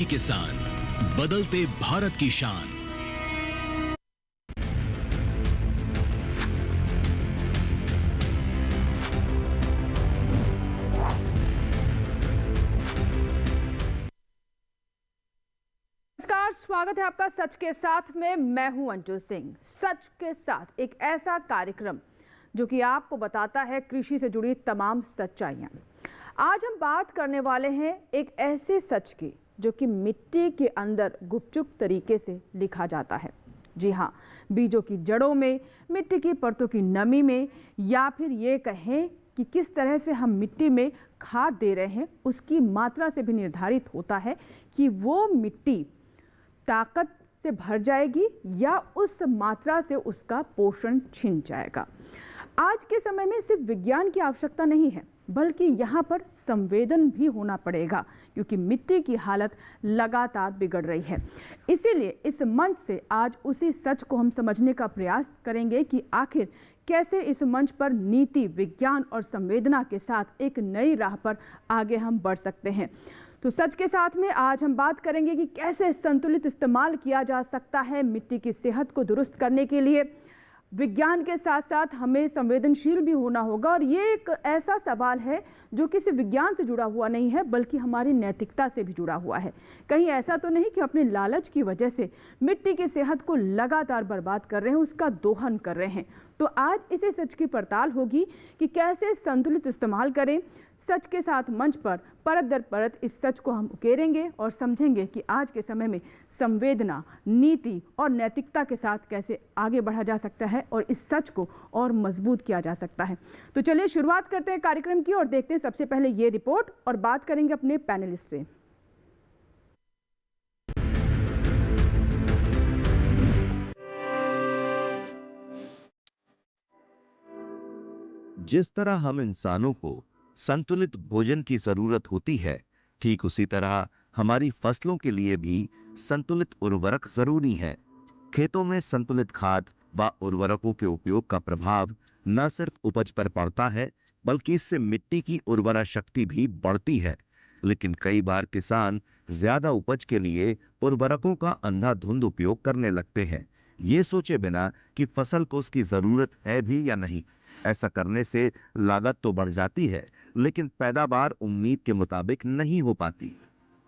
किसान, बदलते भारत की शान। नमस्कार, स्वागत है आपका सच के साथ में। मैं हूं अंजू सिंह। सच के साथ एक ऐसा कार्यक्रम जो कि आपको बताता है कृषि से जुड़ी तमाम सच्चाइयां। आज हम बात करने वाले हैं एक ऐसे सच की जो कि मिट्टी के अंदर गुपचुप तरीके से लिखा जाता है। जी हाँ, बीजों की जड़ों में, मिट्टी की परतों की नमी में, या फिर ये कहें कि किस तरह से हम मिट्टी में खाद दे रहे हैं, उसकी मात्रा से भी निर्धारित होता है कि वो मिट्टी ताकत से भर जाएगी या उस मात्रा से उसका पोषण छिन जाएगा। आज के समय में सिर्फ विज्ञान की आवश्यकता नहीं है, बल्कि यहाँ पर संवेदन भी होना पड़ेगा, क्योंकि मिट्टी की हालत लगातार बिगड़ रही है। इसीलिए इस मंच से आज उसी सच को हम समझने का प्रयास करेंगे कि आखिर कैसे इस मंच पर नीति, विज्ञान और संवेदना के साथ एक नई राह पर आगे हम बढ़ सकते हैं। तो सच के साथ में आज हम बात करेंगे कि कैसे संतुलित इस्तेमाल किया जा सकता है मिट्टी की सेहत को दुरुस्त करने के लिए। विज्ञान के साथ साथ हमें संवेदनशील भी होना होगा, और ये एक ऐसा सवाल है जो किसी विज्ञान से जुड़ा हुआ नहीं है, बल्कि हमारी नैतिकता से भी जुड़ा हुआ है। कहीं ऐसा तो नहीं कि अपने लालच की वजह से मिट्टी की सेहत को लगातार बर्बाद कर रहे हैं, उसका दोहन कर रहे हैं। तो आज इसी सच की पड़ताल होगी कि कैसे संतुलित इस्तेमाल करें। सच के साथ मंच पर परत दर परत इस सच को हम उकेरेंगे और समझेंगे कि आज के समय में संवेदना, नीति और नैतिकता के साथ कैसे आगे बढ़ा जा सकता है और इस सच को और मजबूत किया जा सकता है। तो चलिए शुरुआत करते हैं कार्यक्रम की और देखते हैं सबसे पहले ये रिपोर्ट, और बात करेंगे अपने पैनलिस्ट से। जिस तरह हम इंसानों को संतुलित भोजन की जरूरत होती है, ठीक उसी तरह हमारी फसलों के लिए भी संतुलित उर्वरक जरूरी है। खेतों में संतुलित खाद व उर्वरकों के उपयोग का प्रभाव न सिर्फ उपज पर पड़ता है, बल्कि इससे मिट्टी की उर्वरा शक्ति भी बढ़ती है। लेकिन कई बार किसान ज्यादा उपज के लिए उर्वरकों का अंधाधुंध उपयोग करने लगते हैं, ये सोचे बिना कि फसल को उसकी जरूरत है भी या नहीं। ऐसा करने से लागत तो बढ़ जाती है, लेकिन पैदावार उम्मीद के मुताबिक नहीं हो पाती।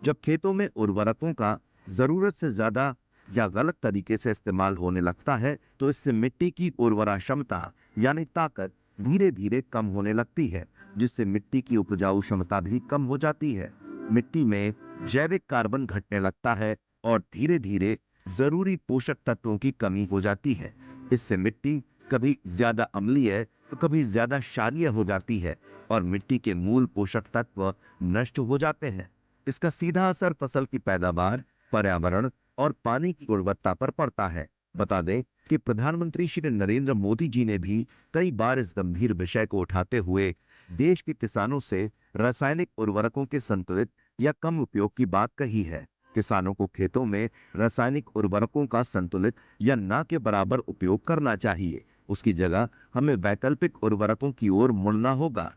जब खेतों में उर्वरकों का जरूरत से ज्यादा या गलत तरीके से इस्तेमाल होने लगता है, तो इससे मिट्टी की उर्वरा क्षमता यानी ताकत धीरे धीरे कम होने लगती है, जिससे मिट्टी की उपजाऊ क्षमता भी कम हो जाती है। मिट्टी में जैविक कार्बन घटने लगता है और धीरे धीरे जरूरी पोषक तत्वों की कमी हो जाती है। इससे मिट्टी कभी ज्यादा अम्लीय तो कभी ज्यादा क्षारीय हो जाती है और मिट्टी के मूल पोषक तत्व नष्ट हो जाते हैं। इसका सीधा असर फसल की पैदावार, पर्यावरण और पानी की गुणवत्ता पर पड़ता है। बता दें कि प्रधानमंत्री श्री नरेंद्र मोदी जी ने भी कई बार इस गंभीर विषय को उठाते हुए देश के किसानों से रासायनिक उर्वरकों के संतुलित या कम उपयोग की बात कही है। किसानों को खेतों में रासायनिक उर्वरकों का संतुलित या ना के बराबर उपयोग करना चाहिए। उसकी जगह हमें वैकल्पिक उर्वरकों की ओर मुड़ना होगा।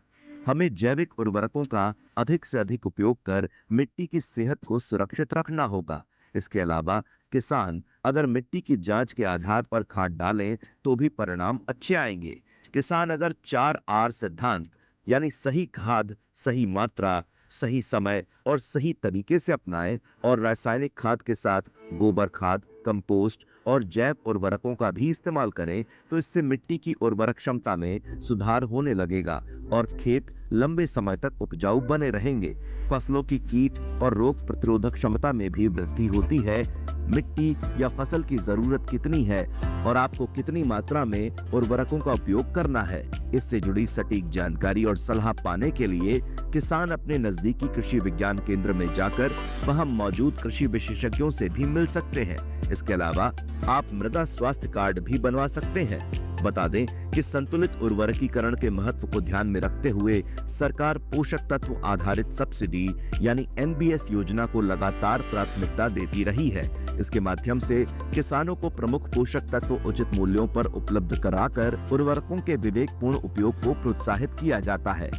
हमें जैविक उर्वरकों का अधिक से अधिक उपयोग कर मिट्टी की सेहत को सुरक्षित रखना होगा। इसके अलावा किसान अगर मिट्टी की जांच के आधार पर खाद डालें तो भी परिणाम अच्छे आएंगे। किसान अगर 4R सिद्धांत यानी सही खाद, सही मात्रा, सही समय और सही तरीके से अपनाएं और रासायनिक खाद के साथ गोबर खाद, कंपोस्ट और जैव उर्वरकों का भी इस्तेमाल करें, तो इससे मिट्टी की उर्वरक क्षमता में सुधार होने लगेगा और खेत लंबे समय तक उपजाऊ बने रहेंगे। फसलों की कीट और रोग प्रतिरोधक क्षमता में भी वृद्धि होती है। मिट्टी या फसल की जरूरत कितनी है और आपको कितनी मात्रा में उर्वरकों का उपयोग करना है, इससे जुड़ी सटीक जानकारी और सलाह पाने के लिए किसान अपने नजदीकी कृषि विज्ञान केंद्र में जाकर वहां मौजूद कृषि विशेषज्ञों से भी मिल सकते हैं। इसके अलावा आप मृदा स्वास्थ्य कार्ड भी बनवा सकते हैं। बता दें कि संतुलित उर्वरकीकरण के महत्व को ध्यान में रखते हुए सरकार पोषक तत्व आधारित सब्सिडी यानी NBS योजना को लगातार प्राथमिकता देती रही है। इसके माध्यम से किसानों को प्रमुख पोषक तत्व उचित मूल्यों पर उपलब्ध कराकर उर्वरकों के विवेकपूर्ण उपयोग को प्रोत्साहित किया जाता है।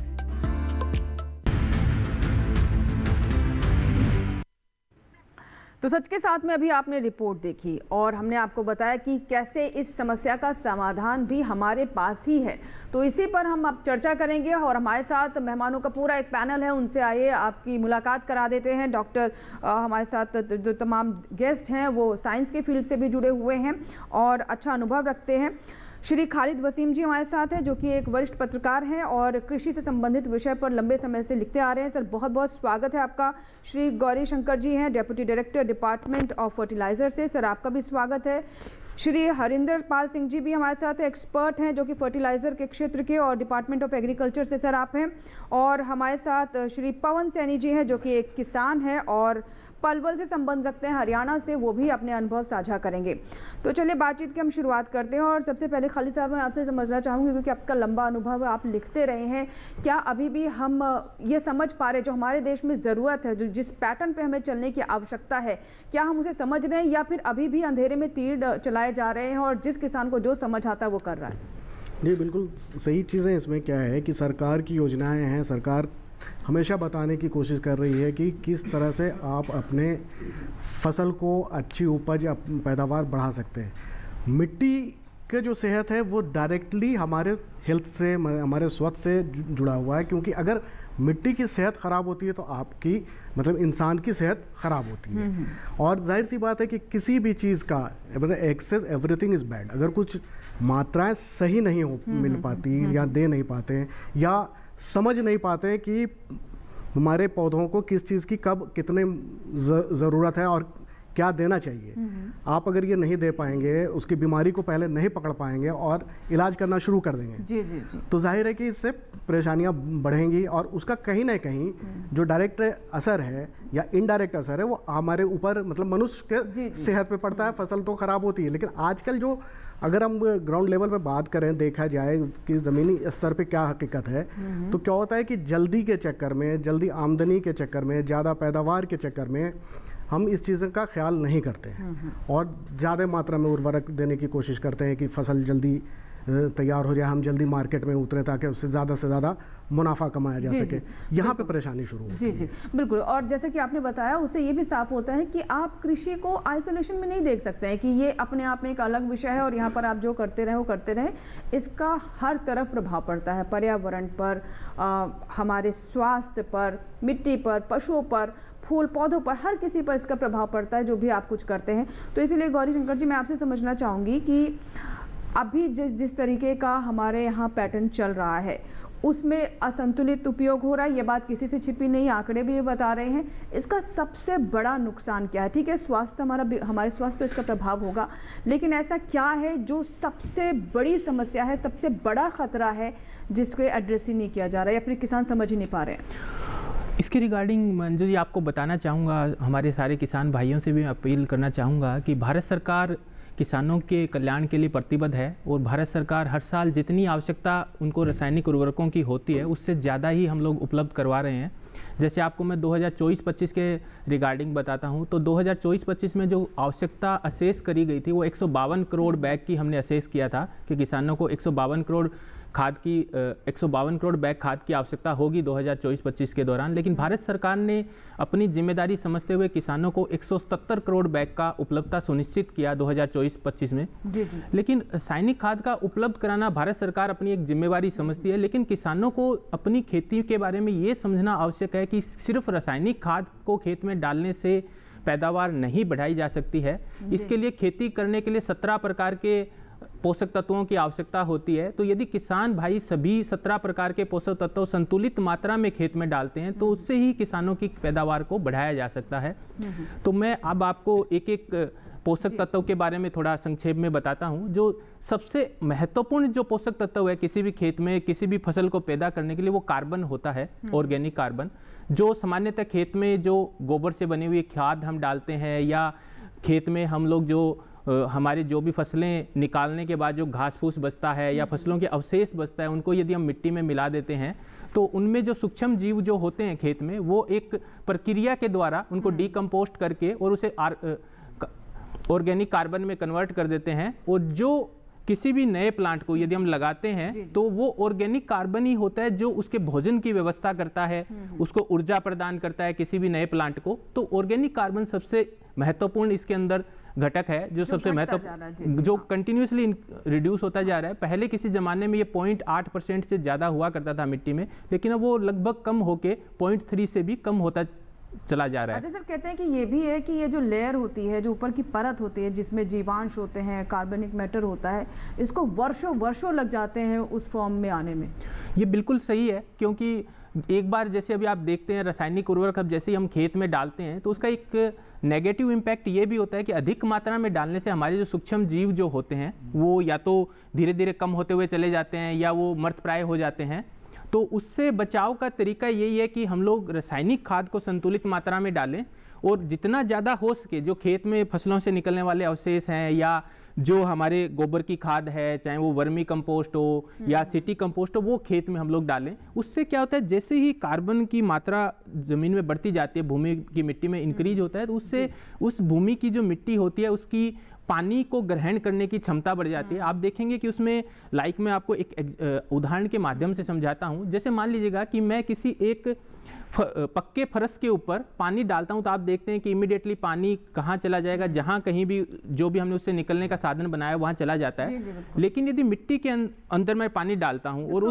तो सच के साथ में अभी आपने रिपोर्ट देखी और हमने आपको बताया कि कैसे इस समस्या का समाधान भी हमारे पास ही है। तो इसी पर हम अब चर्चा करेंगे और हमारे साथ मेहमानों का पूरा एक पैनल है, उनसे आइए आपकी मुलाकात करा देते हैं। डॉक्टर हमारे साथ जो तमाम गेस्ट हैं वो साइंस के फील्ड से भी जुड़े हुए हैं और अच्छा अनुभव रखते हैं। श्री खालिद वसीम जी हमारे साथ हैं, जो कि एक वरिष्ठ पत्रकार हैं और कृषि से संबंधित विषय पर लंबे समय से लिखते आ रहे हैं। सर, बहुत बहुत स्वागत है आपका। श्री गौरी शंकर जी हैं, deputy director department of fertilizer से, सर आपका भी स्वागत है। श्री हरिंदर पाल सिंह जी भी हमारे साथ एक्सपर्ट हैं, जो कि फर्टिलाइजर के क्षेत्र के और डिपार्टमेंट ऑफ एग्रीकल्चर से सर आप हैं। और हमारे साथ श्री पवन सैनी जी हैं, जो कि एक किसान हैं और पलवल से संबंध रखते हैं, हरियाणा से, वो भी अपने अनुभव साझा करेंगे। तो चलिए बातचीत की हम शुरुआत करते हैं। और सबसे पहले खालिद साहब मैं आपसे समझना चाहूँगी, क्योंकि आपका लंबा अनुभव है, आप लिखते रहे हैं, क्या अभी भी हम ये समझ पा रहे जो हमारे देश में ज़रूरत है, जो जिस पैटर्न पे हमें चलने की आवश्यकता है, क्या हम उसे समझ रहे हैं या फिर अभी भी अंधेरे में तीर चलाए जा रहे हैं और जिस किसान को जो समझ आता है वो कर रहा है? जी बिल्कुल सही चीज़ें इसमें क्या है कि सरकार की योजनाएं हैं, सरकार हमेशा बताने की कोशिश कर रही है कि किस तरह से आप अपने फसल को अच्छी उपज पैदावार बढ़ा सकते हैं। मिट्टी के जो सेहत है वो डायरेक्टली हमारे हेल्थ से, हमारे स्वास्थ्य से जुड़ा हुआ है, क्योंकि अगर मिट्टी की सेहत ख़राब होती है तो आपकी मतलब इंसान की सेहत ख़राब होती है। और जाहिर सी बात है कि किसी भी चीज़ का एक्सेस एवरीथिंग इज़ बैड। अगर कुछ मात्राएं सही नहीं हो मिल पाती या दे नहीं पाते या समझ नहीं पाते कि हमारे पौधों को किस चीज़ की कब कितने ज़रूरत है और क्या देना चाहिए, आप अगर ये नहीं दे पाएंगे, उसकी बीमारी को पहले नहीं पकड़ पाएंगे और इलाज करना शुरू कर देंगे, जी जी जी, तो जाहिर है कि इससे परेशानियां बढ़ेंगी और उसका कहीं ना कहीं जो डायरेक्ट असर है या इनडायरेक्ट असर है वो हमारे ऊपर मतलब मनुष्य के सेहत पे पड़ता है। फसल तो ख़राब होती है, लेकिन आजकल जो अगर हम ग्राउंड लेवल पे बात करें, देखा जाए कि ज़मीनी स्तर पे क्या हकीकत है, तो क्या होता है कि जल्दी के चक्कर में, जल्दी आमदनी के चक्कर में, ज़्यादा पैदावार के चक्कर में हम इस चीज़ का ख्याल नहीं करते हैं और ज़्यादा मात्रा में उर्वरक देने की कोशिश करते हैं कि फसल जल्दी तैयार हो जाए, हम जल्दी मार्केट में उतरे ताकि उससे ज़्यादा मुनाफा कमाया जा सके। यहाँ पे परेशानी शुरू होती है। जी बिल्कुल। और जैसे कि आपने बताया, उससे ये भी साफ होता है कि आप कृषि को आइसोलेशन में नहीं देख सकते हैं कि ये अपने आप में एक अलग विषय है और यहाँ पर आप जो करते रहे वो करते रहे। इसका हर तरफ प्रभाव पड़ता है, पर्यावरण पर, हमारे स्वास्थ्य पर, मिट्टी पर, पशुओं पर, फूल पौधों पर, हर किसी पर इसका प्रभाव पड़ता है जो भी आप कुछ करते हैं। तो इसीलिए गौरी शंकर जी, मैं आपसे समझना चाहूँगी कि अभी जिस तरीके का हमारे यहाँ पैटर्न चल रहा है उसमें असंतुलित उपयोग हो रहा है, ये बात किसी से छिपी नहीं, आंकड़े भी ये बता रहे हैं। इसका सबसे बड़ा नुकसान क्या है? ठीक है, स्वास्थ्य हमारे स्वास्थ्य पर इसका प्रभाव होगा, लेकिन ऐसा क्या है जो सबसे बड़ी समस्या है, सबसे बड़ा खतरा है जिसको एड्रेस ही नहीं किया जा रहा है या फिर किसान समझ ही नहीं पा रहे हैं? इसके रिगार्डिंग मंजू जी आपको बताना चाहूँगा, हमारे सारे किसान भाइयों से भी अपील करना चाहूँगा कि भारत सरकार किसानों के कल्याण के लिए प्रतिबद्ध है और भारत सरकार हर साल जितनी आवश्यकता उनको रासायनिक उर्वरकों की होती है उससे ज़्यादा ही हम लोग उपलब्ध करवा रहे हैं। जैसे आपको मैं 2024-25 के रिगार्डिंग बताता हूं, तो 2024-25 में जो आवश्यकता असेस करी गई थी वो 152 करोड़ बैग की हमने असेस किया था कि किसानों को 152 करोड़ बैग खाद की आवश्यकता होगी 2024-25 के दौरान। लेकिन भारत सरकार ने अपनी जिम्मेदारी समझते हुए किसानों को 177 करोड़ बैग का उपलब्धता सुनिश्चित किया 2024-25 में। लेकिन रासायनिक खाद का उपलब्ध कराना भारत सरकार अपनी एक जिम्मेवारी समझती है, लेकिन किसानों को अपनी खेती के बारे में ये समझना आवश्यक है कि सिर्फ रासायनिक खाद को खेत में डालने से पैदावार नहीं बढ़ाई जा सकती है। इसके लिए खेती करने के लिए 17 प्रकार के पोषक तत्वों की आवश्यकता होती है। तो यदि किसान भाई सभी 17 प्रकार के पोषक तत्व संतुलित मात्रा में खेत में डालते हैं तो उससे ही किसानों की पैदावार को बढ़ाया जा सकता है। तो मैं अब आपको एक एक पोषक तत्व के बारे में थोड़ा संक्षेप में बताता हूं। जो सबसे महत्वपूर्ण जो पोषक तत्व है किसी भी खेत में किसी भी फसल को पैदा करने के लिए वो कार्बन होता है, ऑर्गेनिक कार्बन, जो सामान्यतः खेत में जो गोबर से बनी हुई खाद हम डालते हैं या खेत में हम लोग जो हमारी जो भी फसलें निकालने के बाद जो घास फूस बचता है या फसलों के अवशेष बचता है उनको यदि हम मिट्टी में मिला देते हैं तो उनमें जो सूक्ष्म जीव जो होते हैं खेत में वो एक प्रक्रिया के द्वारा उनको डीकम्पोस्ट करके और उसे ऑर्गेनिक कार्बन में कन्वर्ट कर देते हैं और जो किसी भी नए प्लांट को यदि हम लगाते हैं तो वो ऑर्गेनिक कार्बन ही होता है जो उसके भोजन की व्यवस्था करता है, उसको ऊर्जा प्रदान करता है किसी भी नए प्लांट को। तो ऑर्गेनिक कार्बन सबसे महत्वपूर्ण इसके अंदर घटक है, जो सबसे महत्वपूर्ण, जो कंटिन्यूसली रिड्यूस होता जा रहा है। पहले किसी जमाने में ये 0.8% से ज़्यादा हुआ करता था मिट्टी में, लेकिन अब वो लगभग कम होके 0.3 से भी कम होता चला जा रहा है। अच्छा सर, कहते हैं कि ये भी है कि ये जो लेयर होती है, जो ऊपर की परत होती है जिसमें जीवांश होते हैं, कार्बनिक मैटर होता है, इसको वर्षों वर्षों लग जाते हैं उस फॉर्म में आने में। ये बिल्कुल सही है, क्योंकि एक बार जैसे अभी आप देखते हैं रासायनिक उर्वरक अब जैसे ही हम खेत में डालते हैं तो उसका एक नेगेटिव इम्पैक्ट ये भी होता है कि अधिक मात्रा में डालने से हमारे जो सूक्ष्म जीव जो होते हैं वो या तो धीरे धीरे कम होते हुए चले जाते हैं या वो मृतप्राय हो जाते हैं। तो उससे बचाव का तरीका यही है कि हम लोग रासायनिक खाद को संतुलित मात्रा में डालें और जितना ज़्यादा हो सके जो खेत में फसलों से निकलने वाले अवशेष हैं या जो हमारे गोबर की खाद है, चाहे वो वर्मी कंपोस्ट हो या सिटी कंपोस्ट हो, वो खेत में हम लोग डालें। उससे क्या होता है, जैसे ही कार्बन की मात्रा ज़मीन में बढ़ती जाती है, भूमि की मिट्टी में इंक्रीज होता है, तो उससे उस भूमि की जो मिट्टी होती है उसकी पानी को ग्रहण करने की क्षमता बढ़ जाती है। आप देखेंगे कि उसमें मैं आपको एक उदाहरण के माध्यम से समझाता हूँ। जैसे मान लीजिएगा कि मैं किसी एक पक्के फरस के ऊपर पानी डालता हूं तो आप देखते हैं कि इमीडिएटली पानी कहाँ चला जाएगा, जहां कहीं भी जो भी हमने उससे निकलने का साधन बनाया वहां चला जाता है। लेकिन यदि मिट्टी के अंदर मैं पानी डालता हूं और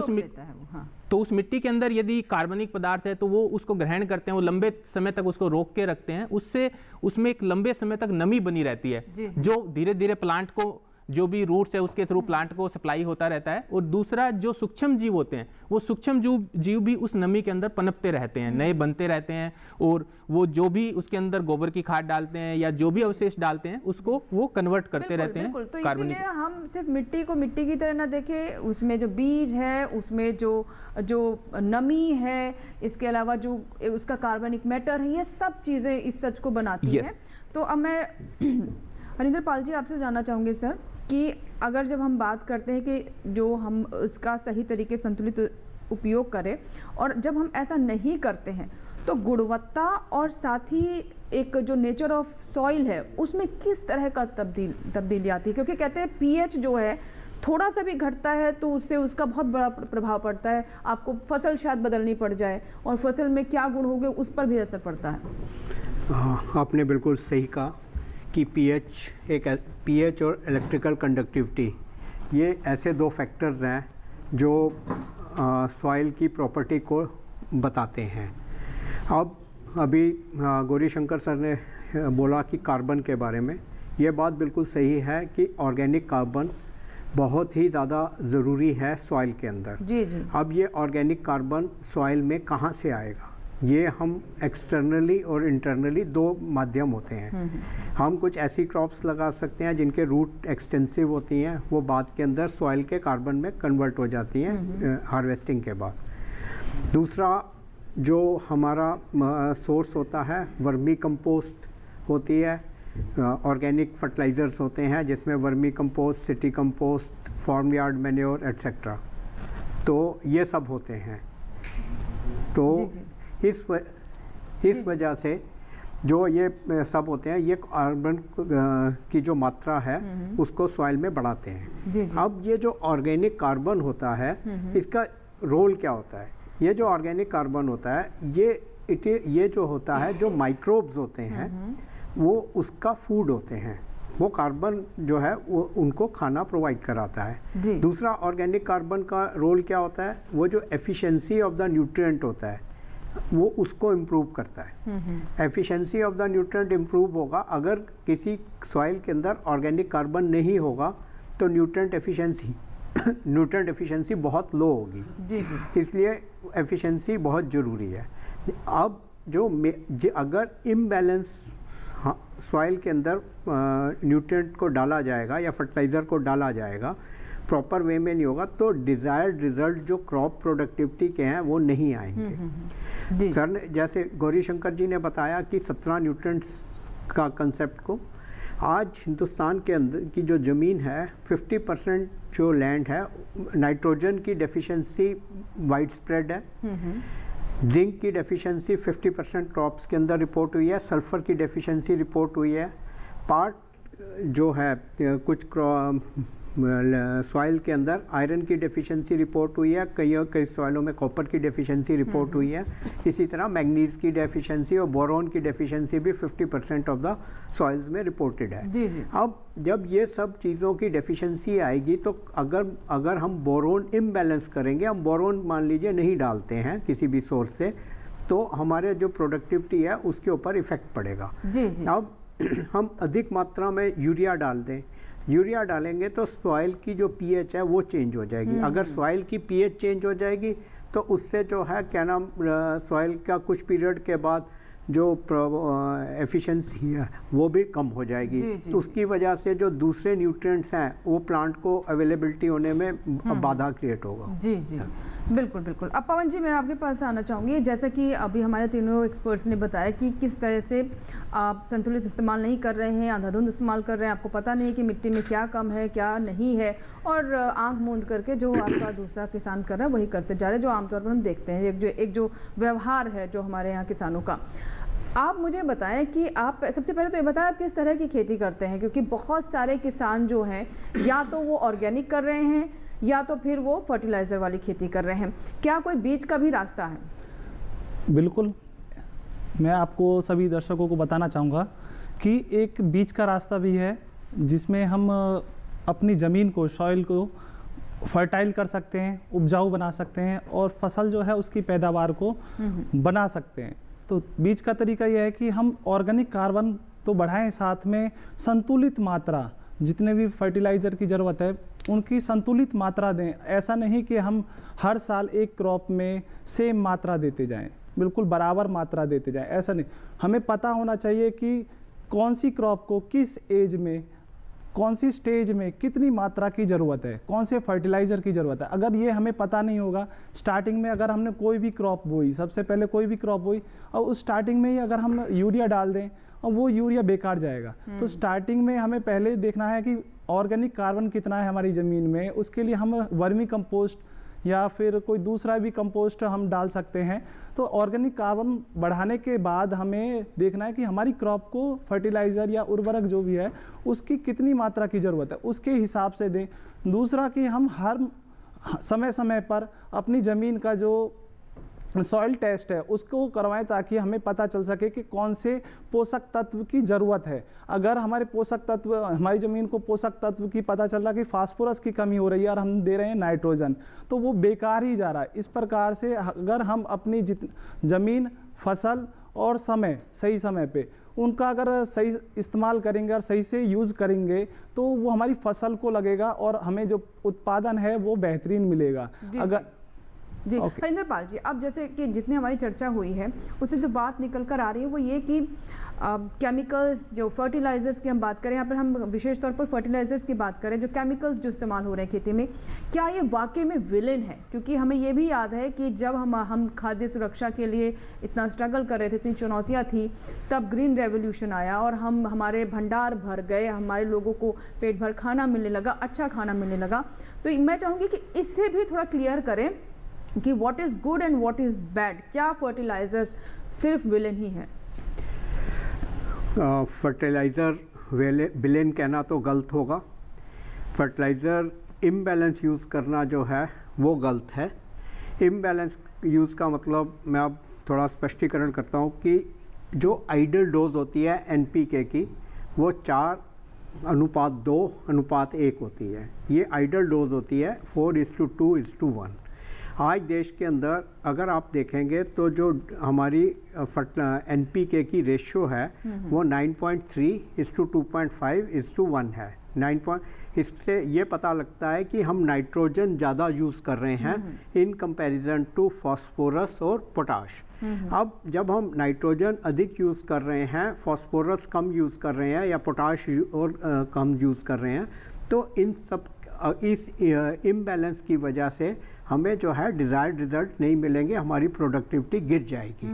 उस मिट्टी के अंदर यदि कार्बनिक पदार्थ है तो वो उसको ग्रहण करते हैं, वो लंबे समय तक उसको रोक के रखते हैं, उससे उसमें एक लंबे समय तक नमी बनी रहती है जो धीरे धीरे प्लांट को, जो भी रूट्स है उसके थ्रू प्लांट को सप्लाई होता रहता है। और दूसरा, जो सूक्ष्म जीव होते हैं वो सूक्ष्म जीव भी उस नमी के अंदर पनपते रहते हैं, नए बनते रहते हैं, और वो जो भी उसके अंदर गोबर की खाद डालते हैं या जो भी अवशेष डालते हैं उसको वो कन्वर्ट करते रहते हैं। तो इसीलिए हम सिर्फ मिट्टी को मिट्टी की तरह ना देखें, उसमें जो बीज है, उसमें जो नमी है, इसके अलावा जो उसका कार्बनिक मैटर है, ये सब चीज़ें इस सच को बनाती हैं। तो अब मैं हरिंदर पाल जी आपसे जानना चाहूँगी सर कि अगर जब हम बात करते हैं कि जो हम उसका सही तरीके संतुलित उपयोग करें और जब हम ऐसा नहीं करते हैं तो गुणवत्ता और साथ ही एक जो नेचर ऑफ सॉइल है उसमें किस तरह का तब्दीली आती है? क्योंकि कहते हैं पीएच जो है थोड़ा सा भी घटता है तो उससे उसका बहुत बड़ा प्रभाव पड़ता है। आपको फसल शायद बदलनी पड़ जाए और फसल में क्या गुण होंगे उस पर भी असर पड़ता है। आपने बिल्कुल सही कहा कि पीएच और इलेक्ट्रिकल कंडक्टिविटी ये ऐसे दो फैक्टर्स हैं जो सॉइल की प्रॉपर्टी को बताते हैं। अब अभी गौरी शंकर सर ने बोला कि कार्बन के बारे में, ये बात बिल्कुल सही है कि ऑर्गेनिक कार्बन बहुत ही ज़्यादा ज़रूरी है सॉइल के अंदर। जी जी। अब ये ऑर्गेनिक कार्बन सॉइल में कहाँ से आएगा? ये हम एक्सटर्नली और इंटरनली दो माध्यम होते हैं। हम कुछ ऐसी क्रॉप्स लगा सकते हैं जिनके रूट एक्सटेंसिव होती हैं, वो बाद के अंदर सॉइल के कार्बन में कन्वर्ट हो जाती हैं हार्वेस्टिंग के बाद। दूसरा जो हमारा सोर्स होता है वर्मी कंपोस्ट होती है, ऑर्गेनिक फर्टिलाइज़र्स होते हैं जिसमें vermi compost, city compost, farm yard manure etcetera, तो ये सब होते हैं। तो इस वजह से जो ये सब होते हैं, ये कार्बन की जो मात्रा है उसको सॉइल में बढ़ाते हैं। अब ये जो ऑर्गेनिक कार्बन होता है इसका रोल क्या होता है? ये जो ऑर्गेनिक कार्बन होता है ये जो होता है, जो माइक्रोब्स होते हैं वो उसका फूड होते हैं। वो कार्बन जो है वो उनको खाना प्रोवाइड कराता है। दूसरा, ऑर्गेनिक कार्बन का रोल क्या होता है? वो जो एफिशिएंसी ऑफ द न्यूट्रिएंट होता है वो उसको इम्प्रूव करता है। Efficiency of the nutrient improve होगा। अगर किसी सॉइल के अंदर ऑर्गेनिक कार्बन नहीं होगा तो न्यूट्रिएंट एफिशिएंसी बहुत लो होगी। इसलिए एफिशिएंसी बहुत ज़रूरी है। अब अगर इम्बैलेंस सॉइल के अंदर न्यूट्रिएंट को डाला जाएगा या फर्टिलाइज़र को डाला जाएगा, प्रॉपर वे में नहीं होगा, तो डिज़ायर्ड रिजल्ट जो क्रॉप प्रोडक्टिविटी के हैं वो नहीं आएंगे। सर ने जैसे गौरी शंकर जी ने बताया कि 17 न्यूट्रिएंट्स का कंसेप्ट को, आज हिंदुस्तान के अंदर की जो ज़मीन है 50% जो लैंड है नाइट्रोजन की डेफिशिएंसी वाइड स्प्रेड है। जिंक की डेफिशिएंसी 50% क्रॉप्स के अंदर रिपोर्ट हुई है। सल्फ़र की डेफिशिएंसी रिपोर्ट हुई है। पार्ट जो है कुछ सॉइल के अंदर आयरन की डेफिशिएंसी रिपोर्ट हुई है, कई सॉइलों में कॉपर की डेफिशिएंसी रिपोर्ट हुई है। इसी तरह मैग्नीज की डेफिशिएंसी और बोरोन की डेफिशिएंसी भी 50% ऑफ द सॉइल्स में रिपोर्टेड है। जी जी। अब जब ये सब चीज़ों की डेफिशिएंसी आएगी तो अगर हम बोरोन इम्बैलेंस करेंगे, हम बोरोन मान लीजिए नहीं डालते हैं किसी भी सोर्स से, तो हमारे जो प्रोडक्टिविटी है उसके ऊपर इफेक्ट पड़ेगा। जी जी। अब हम अधिक मात्रा में यूरिया डाल दें, यूरिया डालेंगे तो सॉइल की जो पीएच है वो चेंज हो जाएगी। अगर सॉइल की पीएच चेंज हो जाएगी तो उससे जो है क्या नाम सॉइल का कुछ पीरियड के बाद जो एफिशिएंसी है वो भी कम हो जाएगी। तो उसकी वजह से जो दूसरे न्यूट्रिएंट्स हैं वो प्लांट को अवेलेबिलिटी होने में बाधा क्रिएट होगा। जी जी, बिल्कुल बिल्कुल। अब पवन जी, मैं आपके पास आना चाहूँगी। जैसा कि अभी हमारे तीनों एक्सपर्ट्स ने बताया कि किस तरह से आप संतुलित इस्तेमाल नहीं कर रहे हैं, अंधाधुंध इस्तेमाल कर रहे हैं, आपको पता नहीं कि मिट्टी में क्या कम है क्या नहीं है, और आंख मूंद करके जो आपका दूसरा किसान कर रहा है वही करते जा रहे हैं, जो आमतौर पर हम देखते हैं। एक जो व्यवहार है जो हमारे यहाँ किसानों का। आप मुझे बताएं कि आप सबसे पहले तो ये बताएं आप किस तरह की खेती करते हैं, क्योंकि बहुत सारे किसान जो हैं या तो वो ऑर्गेनिक कर रहे हैं या तो फिर वो फर्टिलाइज़र वाली खेती कर रहे हैं। क्या कोई बीच का भी रास्ता है? बिल्कुल, मैं आपको सभी दर्शकों को बताना चाहूँगा कि एक बीच का रास्ता भी है जिसमें हम अपनी ज़मीन को, सॉइल को फर्टाइल कर सकते हैं, उपजाऊ बना सकते हैं और फसल जो है उसकी पैदावार को बना सकते हैं। तो बीच का तरीका यह है कि हम ऑर्गेनिक कार्बन तो बढ़ाएं, साथ में संतुलित मात्रा, जितने भी फर्टिलाइज़र की ज़रूरत है उनकी संतुलित मात्रा दें। ऐसा नहीं कि हम हर साल एक क्रॉप में सेम मात्रा देते जाएं, बिल्कुल बराबर मात्रा देते जाएं, ऐसा नहीं। हमें पता होना चाहिए कि कौन सी क्रॉप को किस एज में, कौन सी स्टेज में कितनी मात्रा की ज़रूरत है, कौन से फर्टिलाइज़र की ज़रूरत है। अगर ये हमें पता नहीं होगा, स्टार्टिंग में अगर हमने कोई भी क्रॉप बोई, सबसे पहले कोई भी क्रॉप बोई और उस स्टार्टिंग में ही अगर हम यूरिया डाल दें और वो यूरिया बेकार जाएगा। तो स्टार्टिंग में हमें पहले देखना है कि ऑर्गेनिक कार्बन कितना है हमारी ज़मीन में। उसके लिए हम वर्मी कंपोस्ट या फिर कोई दूसरा भी कंपोस्ट हम डाल सकते हैं। तो ऑर्गेनिक कार्बन बढ़ाने के बाद हमें देखना है कि हमारी क्रॉप को फर्टिलाइज़र या उर्वरक जो भी है उसकी कितनी मात्रा की ज़रूरत है, उसके हिसाब से दें। दूसरा कि हम हर समय समय पर अपनी ज़मीन का जो सॉइल टेस्ट है उसको करवाएं ताकि हमें पता चल सके कि कौन से पोषक तत्व की ज़रूरत है। अगर हमारे पोषक तत्व, हमारी ज़मीन को पोषक तत्व की पता चल रहा है कि फास्फोरस की कमी हो रही है और हम दे रहे हैं नाइट्रोजन, तो वो बेकार ही जा रहा है। इस प्रकार से अगर हम अपनी ज़मीन, फसल और समय, सही समय पे उनका अगर सही इस्तेमाल करेंगे और सही से यूज़ करेंगे तो वो हमारी फसल को लगेगा और हमें जो उत्पादन है वो बेहतरीन मिलेगा। अगर जी हरिंदर पाल जी, अब जैसे कि जितनी हमारी चर्चा हुई है उससे जो बात निकल कर आ रही है वो ये कि केमिकल्स, जो फर्टिलाइज़र्स की हम बात करें, यहाँ पर हम विशेष तौर पर फर्टिलाइज़र्स की बात करें, जो केमिकल्स जो इस्तेमाल हो रहे हैं खेती में, क्या ये वाकई में विलेन है? क्योंकि हमें ये भी याद है कि जब हम खाद्य सुरक्षा के लिए इतना स्ट्रगल कर रहे थे, इतनी चुनौतियाँ थी, तब ग्रीन रेवोल्यूशन आया और हमारे भंडार भर गए, हमारे लोगों को पेट भर खाना मिलने लगा, अच्छा खाना मिलने लगा। तो मैं चाहूँगी कि इससे भी थोड़ा क्लियर करें कि what is good and what is bad. क्या फर्टिलाइज़र्स सिर्फ विलेन ही है? फर्टिलाइज़र विलेन कहना तो गलत होगा। फर्टिलाइज़र इम्बैलेंस यूज़ करना जो है वो गलत है। इम्बैलेंस यूज़ का मतलब मैं अब थोड़ा स्पष्टीकरण करता हूँ कि जो आइडल डोज होती है NPK की वो 4:2:1 होती है। ये आइडल डोज होती है 4:2:1। आज देश के अंदर अगर आप देखेंगे तो जो हमारी NPK की रेशियो है वो 9.3:2.5:1 है। इससे ये पता लगता है कि हम नाइट्रोजन ज़्यादा यूज़ कर रहे हैं इन कंपैरिजन टू फास्फोरस और पोटाश। अब जब हम नाइट्रोजन अधिक यूज़ कर रहे हैं, फास्फोरस कम यूज़ कर रहे हैं या पोटाश और कम यूज़ कर रहे हैं, तो इस इम्बैलेंस की वजह से हमें जो है डिज़ायर्ड रिजल्ट नहीं मिलेंगे, हमारी प्रोडक्टिविटी गिर जाएगी।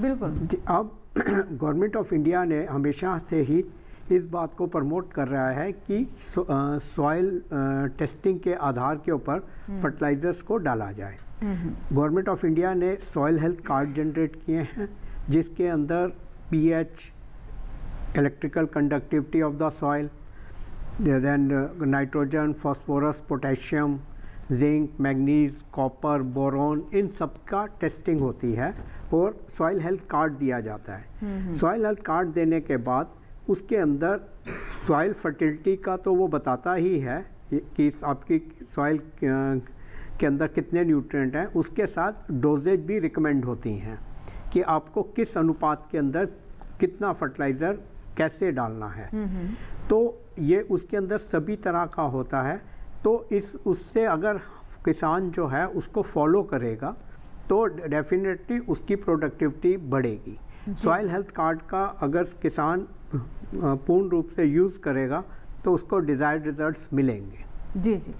बिल्कुल। अब गवर्नमेंट ऑफ इंडिया ने हमेशा से ही इस बात को प्रमोट कर रहा है कि सॉइल टेस्टिंग के आधार के ऊपर फर्टिलाइज़र्स को डाला जाए। गवर्नमेंट ऑफ इंडिया ने सॉइल हेल्थ कार्ड जनरेट किए हैं जिसके अंदर pH, electrical conductivity of the soil, then nitrogen, phosphorus, potassium, zinc, manganese, copper, boron, इन सब का टेस्टिंग होती है और सॉइल हेल्थ कार्ड दिया जाता है। सॉइल हेल्थ कार्ड देने के बाद उसके अंदर सॉइल फर्टिलिटी का तो वो बताता ही है कि आपकी सॉइल के अंदर कितने न्यूट्रिएंट हैं, उसके साथ डोजेज भी रिकमेंड होती हैं कि आपको किस अनुपात के अंदर कितना फर्टिलाइज़र कैसे डालना है। तो ये उसके अंदर सभी तरह का होता है। तो उससे अगर किसान जो है उसको फॉलो करेगा तो डेफिनेटली उसकी प्रोडक्टिविटी बढ़ेगी। सॉइल हेल्थ कार्ड का अगर किसान पूर्ण रूप से यूज़ करेगा तो उसको डिज़ायर्ड रिजल्ट्स मिलेंगे। जी जी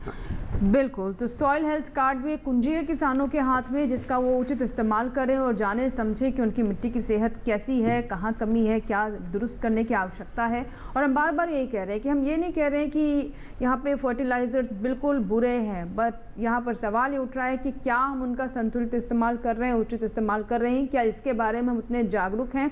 बिल्कुल। तो सॉइल हेल्थ कार्ड भी एक कुंजी है किसानों के हाथ में, जिसका वो उचित इस्तेमाल करें और जाने समझे कि उनकी मिट्टी की सेहत कैसी है, कहाँ कमी है, क्या दुरुस्त करने की आवश्यकता है। और हम बार बार यही कह रहे हैं कि हम ये नहीं कह रहे हैं कि यहाँ पे फर्टिलाइज़र्स बिल्कुल बुरे हैं, बट यहाँ पर सवाल ये उठ रहा है कि क्या हम उनका संतुलित इस्तेमाल कर रहे हैं, उचित इस्तेमाल कर रहे हैं, क्या इसके बारे में हम उतने जागरूक हैं।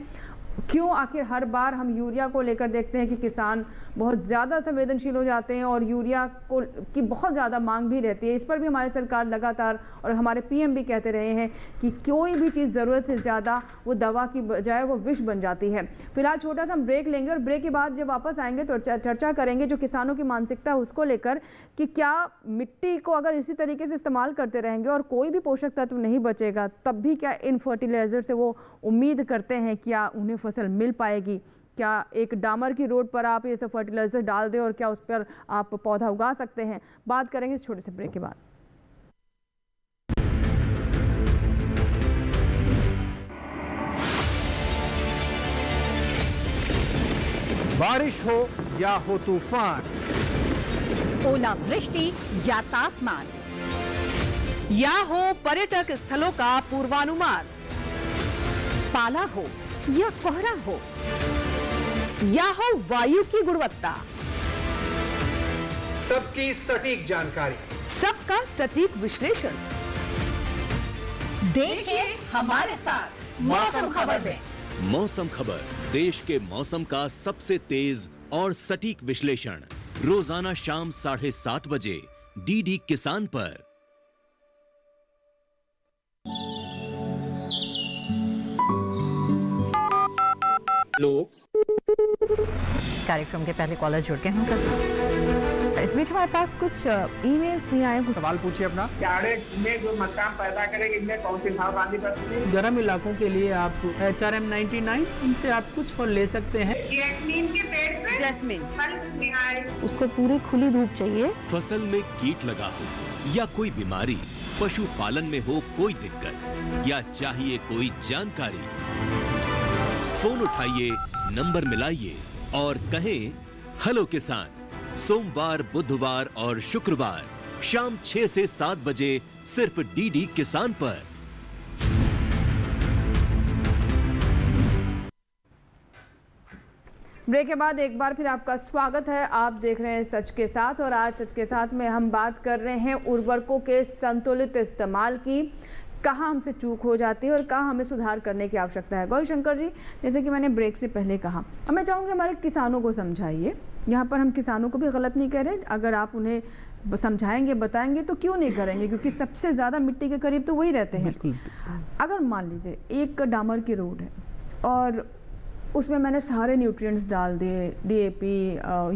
क्यों आखिर हर बार हम यूरिया को लेकर देखते हैं कि किसान बहुत ज़्यादा संवेदनशील हो जाते हैं और यूरिया को की बहुत ज़्यादा मांग भी रहती है। इस पर भी हमारी सरकार लगातार और हमारे पीएम भी कहते रहे हैं कि कोई भी चीज़ ज़रूरत से ज़्यादा वो दवा की बजाय वो विष बन जाती है। फिलहाल छोटा सा हम ब्रेक लेंगे और ब्रेक के बाद जब वापस आएंगे तो चर्चा करेंगे जो किसानों की मानसिकता है उसको लेकर कि क्या मिट्टी को अगर इसी तरीके से इस्तेमाल करते रहेंगे और कोई भी पोषक तत्व नहीं बचेगा तब भी क्या इन फर्टिलाइज़र से वो उम्मीद करते हैं क्या उन्हें फसल मिल पाएगी। क्या एक डामर की रोड पर आप ये सब फर्टिलाइजर डाल दें और क्या उस पर आप पौधा उगा सकते हैं। बात करेंगे इस छोटे से ब्रेक के बाद। बारिश हो या हो तूफान, ओलावृष्टि या तापमान, या हो पर्यटक स्थलों का पूर्वानुमान, पाला हो या कोहरा हो, या हो वायु की गुणवत्ता, सबकी सटीक जानकारी, सबका सटीक विश्लेषण। देखिए हमारे साथ मौसम खबर में। मौसम खबर, देश के मौसम का सबसे तेज और सटीक विश्लेषण, रोजाना शाम 7:30 बजे डीडी किसान पर। लोग कार्यक्रम के पहले कॉलर जुड़ गए हैं। इस बीच हमारे पास कुछ ईमेल्स भी आए हैं। सवाल पूछिए अपना। में जो मकान पैदा करेगी इनमें कौन सी सावधानी बरतनी है? गर्म इलाकों के लिए आप HRM 99 इनसे आप कुछ फल ले सकते हैं। जैस्मीन के पेड़ पे जैस्मिन उसको पूरी खुली धूप चाहिए। फसल में कीट लगा हो या कोई बीमारी, पशुपालन में हो कोई दिक्कत या चाहिए कोई जानकारी, फोन उठाइए, नंबर मिलाइए और कहें हेलो किसान। सोमवार, बुधवार और शुक्रवार शाम 6 से 7 बजे सिर्फ डीडी किसान पर। ब्रेक के बाद एक बार फिर आपका स्वागत है। आप देख रहे हैं सच के साथ और आज सच के साथ में हम बात कर रहे हैं उर्वरकों के संतुलित इस्तेमाल की। कहाँ हमसे चूक हो जाती है और कहाँ हमें सुधार करने की आवश्यकता है। गौरी शंकर जी, जैसे कि मैंने ब्रेक से पहले कहा, अब मैं चाहूँगी हमारे किसानों को समझाइए। यहाँ पर हम किसानों को भी गलत नहीं कह रहे, अगर आप उन्हें समझाएंगे बताएंगे तो क्यों नहीं करेंगे, क्योंकि सबसे ज़्यादा मिट्टी के करीब तो वही रहते हैं। अगर मान लीजिए एक डामर की रोड है और उसमें मैंने सारे न्यूट्रिएंट्स डाल दिए, DAP,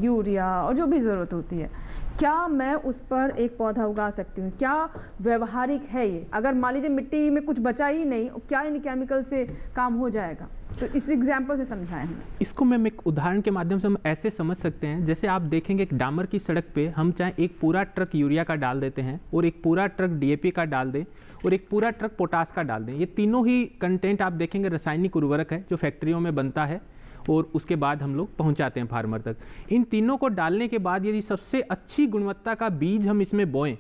यूरिया और जो भी ज़रूरत होती है, क्या मैं उस पर एक पौधा उगा सकती हूँ? क्या व्यवहारिक है ये? अगर मान लीजिए मिट्टी में कुछ बचा ही नहीं, क्या इन केमिकल से काम हो जाएगा? तो इस एग्जाम्पल से समझाएं हमें। इसको मैम एक उदाहरण के माध्यम से हम ऐसे समझ सकते हैं, जैसे आप देखेंगे एक डामर की सड़क पे हम चाहे एक पूरा ट्रक यूरिया का डाल देते हैं और एक पूरा ट्रक DAP का डाल दें और एक पूरा ट्रक पोटास का डाल दें। ये तीनों ही कंटेंट आप देखेंगे रासायनिक उर्वरक है जो फैक्ट्रियों में बनता है और उसके बाद हम लोग पहुंचाते हैं फार्मर तक। इन तीनों को डालने के बाद यदि सबसे अच्छी गुणवत्ता का बीज हम इसमें बोएं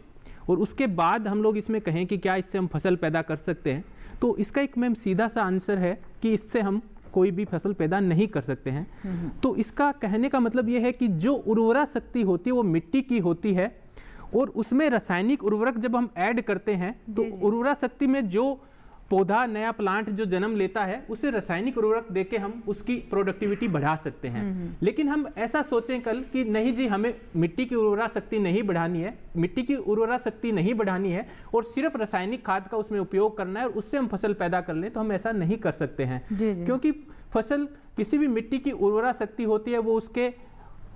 और उसके बाद हम लोग इसमें कहें कि क्या इससे हम फसल पैदा कर सकते हैं, तो इसका एक मैम सीधा सा आंसर है कि इससे हम कोई भी फसल पैदा नहीं कर सकते हैं। तो इसका कहने का मतलब ये है कि जो उर्वरा शक्ति होती है वो मिट्टी की होती है और उसमें रासायनिक उर्वरक जब हम ऐड करते हैं तो उर्वरा शक्ति में जो पौधा नया प्लांट जो जन्म लेता है उसे रासायनिक उर्वरक देके हम उसकी प्रोडक्टिविटी बढ़ा सकते हैं। लेकिन हम ऐसा सोचें कल कि नहीं जी, हमें मिट्टी की उर्वरा शक्ति नहीं बढ़ानी है, मिट्टी की उर्वरा शक्ति नहीं बढ़ानी है और सिर्फ रासायनिक खाद का उसमें उपयोग करना है और उससे हम फसल पैदा कर लें, तो हम ऐसा नहीं कर सकते हैं। क्योंकि फसल किसी भी मिट्टी की उर्वरा शक्ति होती है वो उसके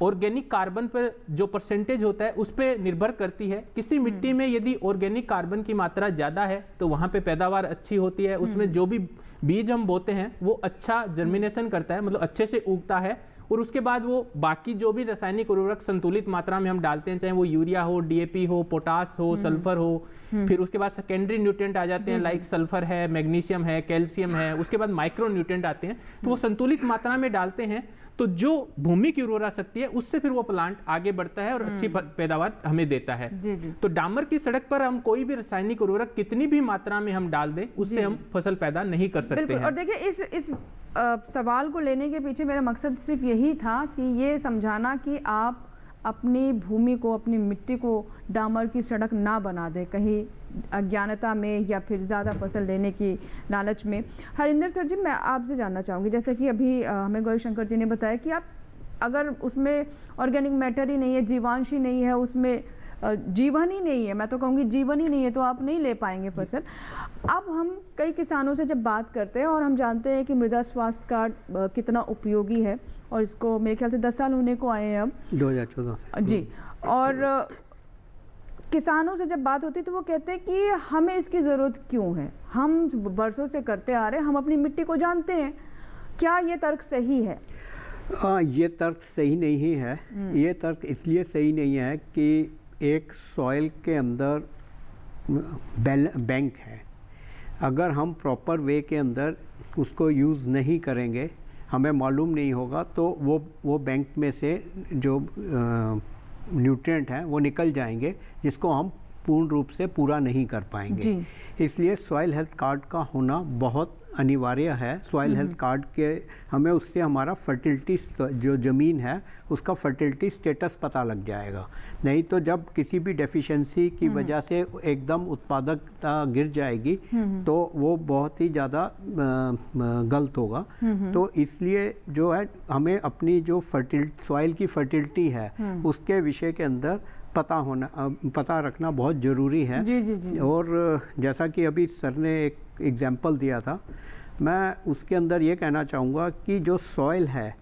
ऑर्गेनिक कार्बन पर जो परसेंटेज होता है उस पर निर्भर करती है। किसी मिट्टी में यदि ऑर्गेनिक कार्बन की मात्रा ज़्यादा है तो वहाँ पे पैदावार अच्छी होती है, उसमें जो भी बीज हम बोते हैं वो अच्छा जर्मिनेशन करता है, मतलब अच्छे से उगता है और उसके बाद वो बाकी जो भी रासायनिक उर्वरक संतुलित मात्रा में हम डालते हैं, चाहे वो यूरिया हो, डीएपी हो, पोटास हो, सल्फर हो, फिर उसके बाद सेकेंडरी न्यूट्रिएंट आ जाते हैं लाइक सल्फर है, मैग्नीशियम है, कैल्शियम है, उसके बाद माइक्रो न्यूट्रिएंट आते हैं, तो वो संतुलित मात्रा में डालते हैं तो जो भूमि की उर्वरा शक्ति है उससे फिर वो प्लांट आगे बढ़ता है और अच्छी पैदावार हमें देता है। तो डामर की सड़क पर हम कोई भी रासायनिक उर्वरक कितनी भी मात्रा में हम डाल दें उससे हम फसल पैदा नहीं कर सकते हैं। और देखिए इस सवाल को लेने के पीछे मेरा मकसद सिर्फ यही था कि ये समझाना कि आप अपनी भूमि को, अपनी मिट्टी को डामर की सड़क ना बना दें कहीं अज्ञानता में या फिर ज़्यादा फसल लेने की लालच में। हरिंदर सर जी, मैं आपसे जानना चाहूँगी, जैसे कि अभी हमें गौरीशंकर जी ने बताया कि आप अगर उसमें ऑर्गेनिक मैटर ही नहीं है, जीवांश ही नहीं है, उसमें जीवन ही नहीं है, मैं तो कहूँगी जीवन ही नहीं है, तो आप नहीं ले पाएंगे फसल। अब हम कई किसानों से जब बात करते हैं और हम जानते हैं कि मृदा स्वास्थ्य कार्ड कितना उपयोगी है और इसको मेरे ख्याल से 10 साल होने को आए हैं अब 2014 से जी, और किसानों से जब बात होती तो वो कहते हैं कि हमें इसकी ज़रूरत क्यों है, हम बरसों से करते आ रहे हैं, हम अपनी मिट्टी को जानते हैं। क्या ये तर्क सही है? ये तर्क सही नहीं है। ये तर्क इसलिए सही नहीं है कि एक सॉइल के अंदर बैंक है, अगर हम प्रॉपर वे के अंदर उसको यूज़ नहीं करेंगे, हमें मालूम नहीं होगा, तो वो बैंक में से जो न्यूट्रिएंट हैं वो निकल जाएंगे जिसको हम पूर्ण रूप से पूरा नहीं कर पाएंगे। इसलिए सॉइल हेल्थ कार्ड का होना बहुत अनिवार्य है। सॉइल हेल्थ कार्ड के हमें उससे हमारा फर्टिलिटी जो ज़मीन है उसका फर्टिलिटी स्टेटस पता लग जाएगा। नहीं तो जब किसी भी डेफिशिएंसी की वजह से एकदम उत्पादकता गिर जाएगी तो वो बहुत ही ज़्यादा गलत होगा। तो इसलिए जो है हमें अपनी जो सॉइल की फर्टिलिटी है उसके विषय के अंदर पता रखना बहुत ज़रूरी है। जी। और जैसा कि अभी सर ने एक एग्जाम्पल दिया था, मैं उसके अंदर ये कहना चाहूँगा कि जो सॉइल है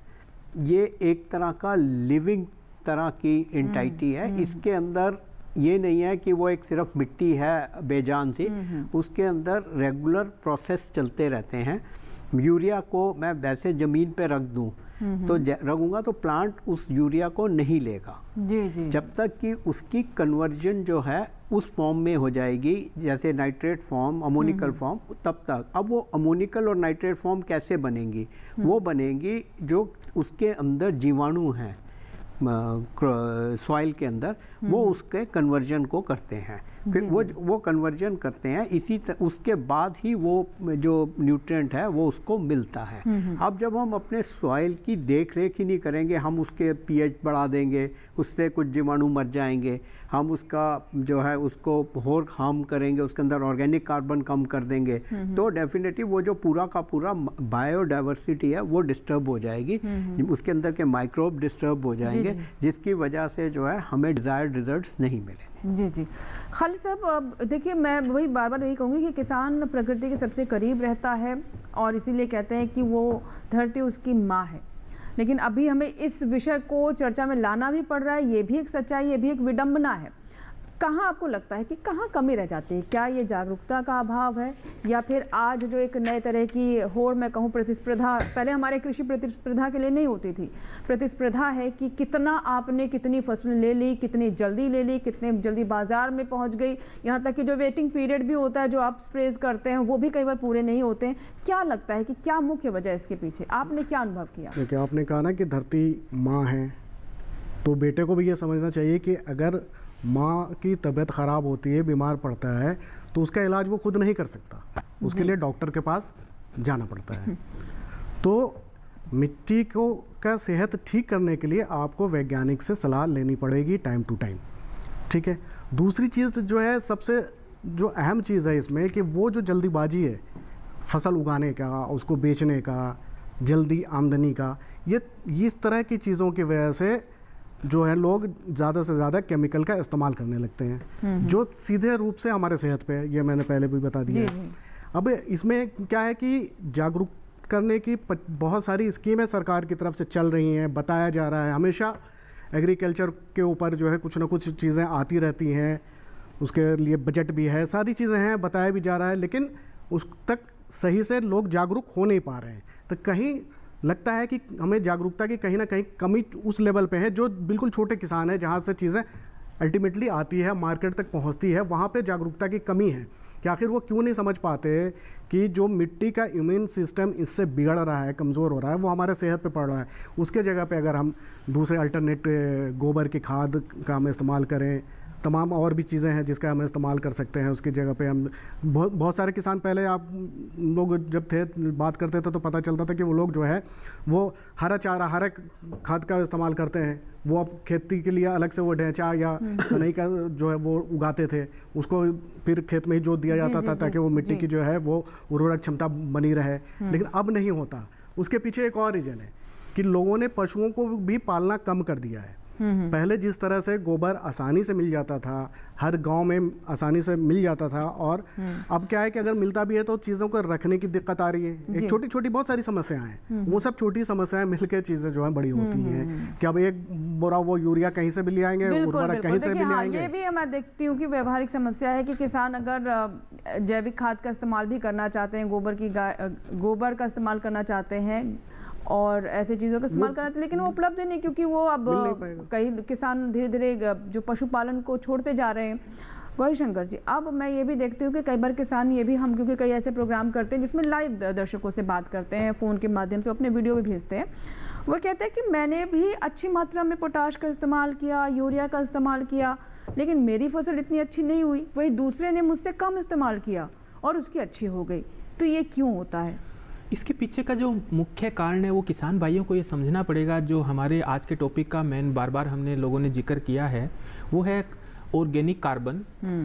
ये एक तरह का लिविंग तरह की एंटाइटी है। इसके अंदर ये नहीं है कि वो एक सिर्फ मिट्टी है बेजान सी, उसके अंदर रेगुलर प्रोसेस चलते रहते हैं। यूरिया को मैं वैसे ज़मीन पे रख दूँ तो रखूँगा तो प्लांट उस यूरिया को नहीं लेगा जी। जब तक कि उसकी कन्वर्जन जो है उस फॉर्म में हो जाएगी, जैसे नाइट्रेट फॉर्म, अमोनिकल फॉर्म, तब तक। अब वो अमोनिकल और नाइट्रेट फॉर्म कैसे बनेंगी? वो बनेंगी जो उसके अंदर जीवाणु हैं सॉइल के अंदर, वो उसके कन्वर्जन को करते हैं, फिर वो कन्वर्जन करते हैं, उसके बाद ही वो जो न्यूट्रिएंट है वो उसको मिलता है। अब जब हम अपने सॉइल की देख रेख ही नहीं करेंगे, हम उसके पीएच बढ़ा देंगे, उससे कुछ जीवाणु मर जाएंगे, हम उसका जो है उसको और हार्म करेंगे, उसके अंदर ऑर्गेनिक कार्बन कम कर देंगे, तो डेफिनेटली वो जो पूरा का पूरा बायोडाइवर्सिटी है वो डिस्टर्ब हो जाएगी, उसके अंदर के माइक्रोब डिस्टर्ब हो जाएंगे, जिसकी वजह से जो है हमें डिजायर्ड रिजल्ट्स नहीं मिलेंगे। जी। खालिद साहब, देखिए मैं वही बार बार यही कहूँगी कि किसान प्रकृति के सबसे करीब रहता है और इसीलिए कहते हैं कि वो धरती उसकी माँ है। लेकिन अभी हमें इस विषय को चर्चा में लाना भी पड़ रहा है, ये भी एक सच्चाई, ये भी एक विडंबना है। कहाँ आपको लगता है कि कहाँ कमी रह जाती है? क्या ये जागरूकता का अभाव है या फिर आज जो एक नए तरह की होड़ मैं कहूँ प्रतिस्पर्धा, पहले हमारे कृषि प्रतिस्पर्धा के लिए नहीं होती थी, प्रतिस्पर्धा है कि कितना आपने कितनी फसल ले ली, कितनी जल्दी ले ली, कितने जल्दी बाजार में पहुँच गई, यहाँ तक कि जो वेटिंग पीरियड भी होता है जो आप स्प्रेज करते हैं वो भी कई बार पूरे नहीं होते हैं। क्या लगता है कि क्या मुख्य वजह इसके पीछे? आपने क्या अनुभव किया? देखिए, आपने कहा ना कि धरती माँ है, तो बेटे को भी ये समझना चाहिए कि अगर माँ की तबीयत ख़राब होती है, बीमार पड़ता है, तो उसका इलाज वो खुद नहीं कर सकता, उसके लिए डॉक्टर के पास जाना पड़ता है। तो मिट्टी को का सेहत ठीक करने के लिए आपको वैज्ञानिक से सलाह लेनी पड़ेगी टाइम टू टाइम, ठीक है। दूसरी चीज़ जो है, सबसे जो अहम चीज़ है इसमें कि वो जो जल्दीबाजी है फसल उगाने का, उसको बेचने का, जल्दी आमदनी का, ये इस तरह की चीज़ों की वजह से जो है लोग ज़्यादा से ज़्यादा केमिकल का इस्तेमाल करने लगते हैं, जो सीधे रूप से हमारे सेहत पे, ये मैंने पहले भी बता दिया है। अब इसमें क्या है कि जागरूक करने की बहुत सारी स्कीमें सरकार की तरफ से चल रही हैं, बताया जा रहा है, हमेशा एग्रीकल्चर के ऊपर जो है कुछ ना कुछ चीज़ें आती रहती हैं, उसके लिए बजट भी है, सारी चीज़ें हैं, बताया भी जा रहा है, लेकिन उस तक सही से लोग जागरूक हो नहीं पा रहे हैं। तो कहीं लगता है कि हमें जागरूकता की कहीं ना कहीं कमी उस लेवल पे है जो बिल्कुल छोटे किसान हैं, जहाँ से चीज़ें अल्टीमेटली आती है, मार्केट तक पहुँचती है, वहाँ पे जागरूकता की कमी है कि आखिर वो क्यों नहीं समझ पाते कि जो मिट्टी का इम्यून सिस्टम इससे बिगड़ रहा है, कमज़ोर हो रहा है, वो हमारे सेहत पे पड़ रहा है। उसके जगह पे अगर हम दूसरे अल्टरनेट गोबर की खाद का हम इस्तेमाल करें, तमाम और भी चीज़ें हैं जिसका हम इस्तेमाल कर सकते हैं, उसकी जगह पे हम बहुत सारे किसान, पहले आप लोग जब थे बात करते थे तो पता चलता था कि वो लोग जो है वो हरा चारा, हरा खाद का इस्तेमाल करते हैं, वो अब खेती के लिए अलग से वो ढैंचा या सनई का जो है वो उगाते थे, उसको फिर खेत में ही जोत दिया जाता था ताकि वो मिट्टी की जो है वो उर्वरक क्षमता बनी रहे, लेकिन अब नहीं होता। उसके पीछे एक और रीज़न है कि लोगों ने पशुओं को भी पालना कम कर दिया है। पहले जिस तरह से गोबर आसानी से मिल जाता था, हर गांव में आसानी से मिल जाता था, और अब क्या है कि अगर मिलता भी है तो चीज़ों को रखने की दिक्कत आ रही है। एक छोटी छोटी बहुत सारी समस्याएं हैं, वो सब छोटी समस्याएं मिलकर चीज़ें जो है बड़ी होती हैं कि अब एक बोरा वो यूरिया कहीं से भी ले आएंगे, उर्वरक कहीं से भी ले आएंगे। ये भी मैं देखती हूँ कि व्यवहारिक समस्या है कि किसान अगर जैविक खाद का इस्तेमाल भी करना चाहते हैं, गोबर का इस्तेमाल करना चाहते हैं और ऐसे चीज़ों का इस्तेमाल करना चाहिए, लेकिन वो उपलब्ध नहीं, क्योंकि वो अब कई किसान धीरे धीरे जो पशुपालन को छोड़ते जा रहे हैं। गौरीशंकर जी, अब मैं ये भी देखती हूँ कि कई बार किसान ये भी, हम क्योंकि कई ऐसे प्रोग्राम करते हैं जिसमें लाइव दर्शकों से बात करते हैं, फ़ोन के माध्यम से अपने वीडियो भी भेजते हैं, वो कहते हैं कि मैंने भी अच्छी मात्रा में पोटाश का इस्तेमाल किया, यूरिया का इस्तेमाल किया, लेकिन मेरी फसल इतनी अच्छी नहीं हुई, वही दूसरे ने मुझसे कम इस्तेमाल किया और उसकी अच्छी हो गई। तो ये क्यों होता है? इसके पीछे का जो मुख्य कारण है वो किसान भाइयों को ये समझना पड़ेगा, जो हमारे आज के टॉपिक का मेन बार बार हमने लोगों ने जिक्र किया है, वो है ऑर्गेनिक कार्बन।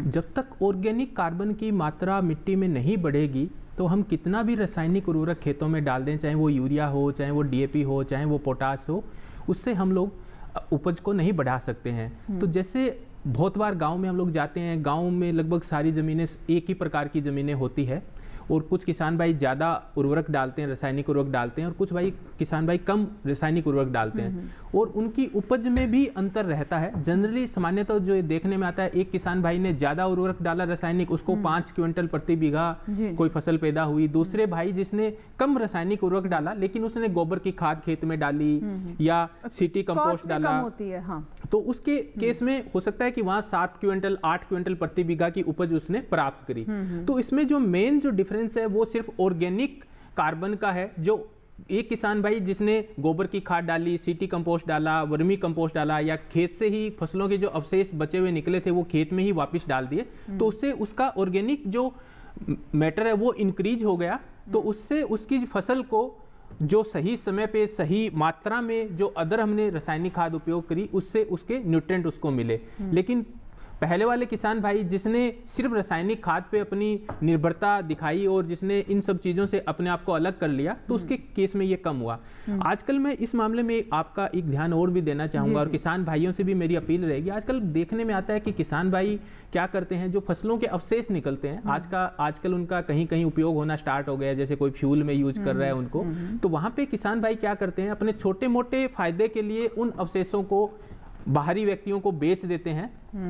जब तक ऑर्गेनिक कार्बन की मात्रा मिट्टी में नहीं बढ़ेगी तो हम कितना भी रासायनिक उर्वरक खेतों में डाल दें, चाहे वो यूरिया हो, चाहे वो डीएपी हो, चाहे वो पोटाश हो, उससे हम लोग उपज को नहीं बढ़ा सकते हैं। तो जैसे बहुत बार गाँव में हम लोग जाते हैं, गाँव में लगभग सारी ज़मीनें एक ही प्रकार की ज़मीनें होती है, और कुछ किसान भाई ज़्यादा उर्वरक डालते हैं, रासायनिक उर्वरक डालते हैं, और कुछ किसान भाई कम रासायनिक उर्वरक डालते हैं, और उनकी उपज में भी अंतर रहता है। जनरली सामान्यतः जो देखने में आता है, एक किसान भाई ने ज़्यादा उर्वरक डाला रासायनिक, उसको 5 क्विंटल प्रति बीघा कोई फसल पैदा हुई। दूसरे भाई जिसने कम रासायनिक उर्वरक डाला लेकिन उसने गोबर की खाद खेत में डाली या सिटी कंपोस्ट डाला, तो उसके केस में हो सकता है कि वहाँ 7 क्विंटल 8 क्विंटल प्रति बीघा की उपज उसने प्राप्त करी। तो इसमें जो मेन जो डिफरेंस है वो सिर्फ ऑर्गेनिक कार्बन का है। जो एक किसान भाई जिसने गोबर की खाद डाली, सिटी कंपोस्ट डाला, वर्मी कंपोस्ट डाला, या खेत से ही फसलों के जो अवशेष बचे हुए निकले थे वो खेत में ही वापस डाल दिए, तो उससे उसका ऑर्गेनिक जो मैटर है वो इंक्रीज हो गया। तो उससे उसकी फसल को जो सही समय पे सही मात्रा में जो अदर हमने रासायनिक खाद उपयोग करी, उससे उसके न्यूट्रिएंट उसको मिले। लेकिन पहले वाले किसान भाई जिसने सिर्फ रासायनिक खाद पे अपनी निर्भरता दिखाई और जिसने इन सब चीज़ों से अपने आप को अलग कर लिया, तो उसके केस में ये कम हुआ। आजकल मैं इस मामले में आपका एक ध्यान और भी देना चाहूँगा, और किसान भाइयों से भी मेरी अपील रहेगी। आजकल देखने में आता है कि किसान भाई क्या करते हैं, जो फसलों के अवशेष निकलते हैं आजकल उनका कहीं कहीं उपयोग होना स्टार्ट हो गया, जैसे कोई फ्यूल में यूज कर रहा है उनको, तो वहाँ पे किसान भाई क्या करते हैं, अपने छोटे मोटे फायदे के लिए उन अवशेषों को बाहरी व्यक्तियों को बेच देते हैं,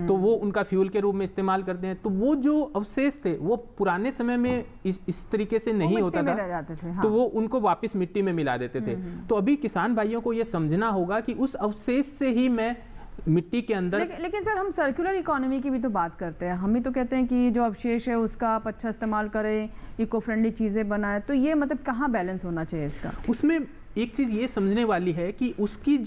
तो वो उनका फ्यूल के रूप में इस्तेमाल करते हैं। तो वो जो अवशेष थे वो पुराने समय में इस तरीके से नहीं होता था, तो वो उनको वापस मिट्टी में मिला देते थे। तो अभी किसान भाइयों को ये समझना होगा कि उस अवशेष से ही मैं मिट्टी के अंदर लेकिन सर, हम सर्कुलर इकोनॉमी की भी तो बात करते हैं। हम ही तो कहते हैं कि जो अवशेष है उसका आप अच्छा इस्तेमाल करें, इको फ्रेंडली चीज़ें बनाएं, तो ये मतलब कहाँ बैलेंस होना चाहिए इसका? उसमें एक चीज़ ये समझने वाली है कि उसकी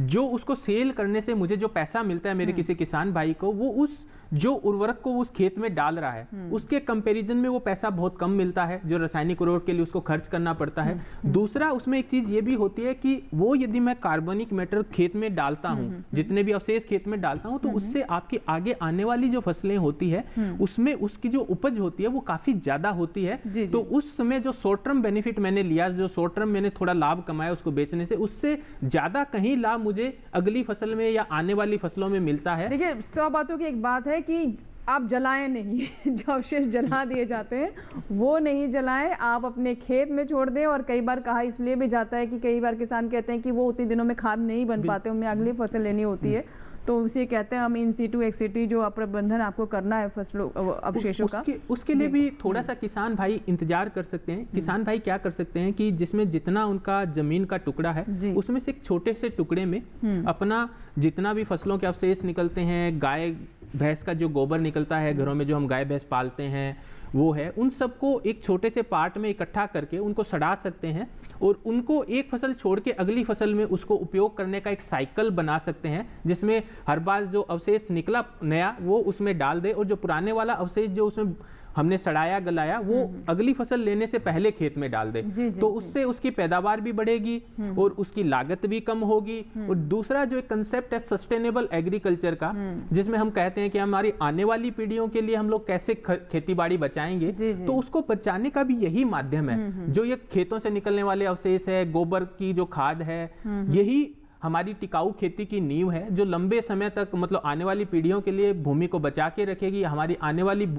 जो उसको सेल करने से मुझे जो पैसा मिलता है मेरे किसी किसान भाई को, वो उस जो उर्वरक को उस खेत में डाल रहा है उसके कंपैरिजन में वो पैसा बहुत कम मिलता है जो रासायनिक उर्वरक के लिए उसको खर्च करना पड़ता है। दूसरा उसमें एक चीज ये भी होती है कि वो यदि मैं कार्बनिक मैटर खेत में डालता हूँ, जितने भी अवशेष खेत में डालता हूँ, तो उससे आपकी आगे आने वाली जो फसलें होती है उसमें उसकी जो उपज होती है वो काफी ज्यादा होती है। तो उस समय जो शॉर्ट टर्म बेनिफिट मैंने लिया, जो शॉर्ट टर्म मैंने थोड़ा लाभ कमाया उसको बेचने से, उससे ज्यादा कहीं लाभ मुझे अगली फसल में या आने वाली फसलों में मिलता है। देखिए 100 बातों की एक बात है कि आप जलाएं नहीं जो अवशेष जला दिए जाते हैं वो नहीं जलाएं, आप अपने खेत में छोड़ दें। और कई बार कहा इसलिए भी जाता है कि कई बार किसान कहते हैं कि वो उतने दिनों में खाद नहीं बन पाते, उनमें अगली फसल लेनी होती है, तो उसे कहते हैं हम इन सीटू एक्स सीटी जो प्रबंधन आपको करना है फसलों अवशेषों का, उसके लिए भी थोड़ा सा किसान भाई इंतजार कर सकते हैं। किसान भाई क्या कर सकते हैं कि जिसमें जितना उनका जमीन का टुकड़ा है उसमें से एक छोटे से टुकड़े में अपना जितना भी फसलों के अवशेष निकलते हैं, गाय भैंस का जो गोबर निकलता है घरों में जो हम गाय भैंस पालते हैं वो है, उन सबको एक छोटे से पार्ट में इकट्ठा करके उनको सड़ा सकते हैं और उनको एक फसल छोड़ के अगली फसल में उसको उपयोग करने का एक साइकिल बना सकते हैं, जिसमें हर बार जो अवशेष निकला नया वो उसमें डाल दे और जो पुराने वाला अवशेष जो उसमें हमने सड़ाया गलाया वो अगली फसल लेने से पहले खेत में डाल दे। तो उससे उसकी पैदावार भी बढ़ेगी और उसकी लागत भी कम होगी। और दूसरा जो एक कंसेप्ट है सस्टेनेबल एग्रीकल्चर का, जिसमें हम कहते हैं कि हमारी आने वाली पीढ़ियों के लिए हम लोग कैसे खेती बाड़ी बचाएंगे, तो उसको बचाने का भी यही माध्यम है। जो ये खेतों से निकलने वाले अवशेष है, गोबर की जो खाद है, यही हमारी टिकाऊ खेती की नींव है जो लंबे समय तक मतलब आने वाली पीढ़ियों के लिए भूमि को बचा के रखेगी। हमारी आने वाली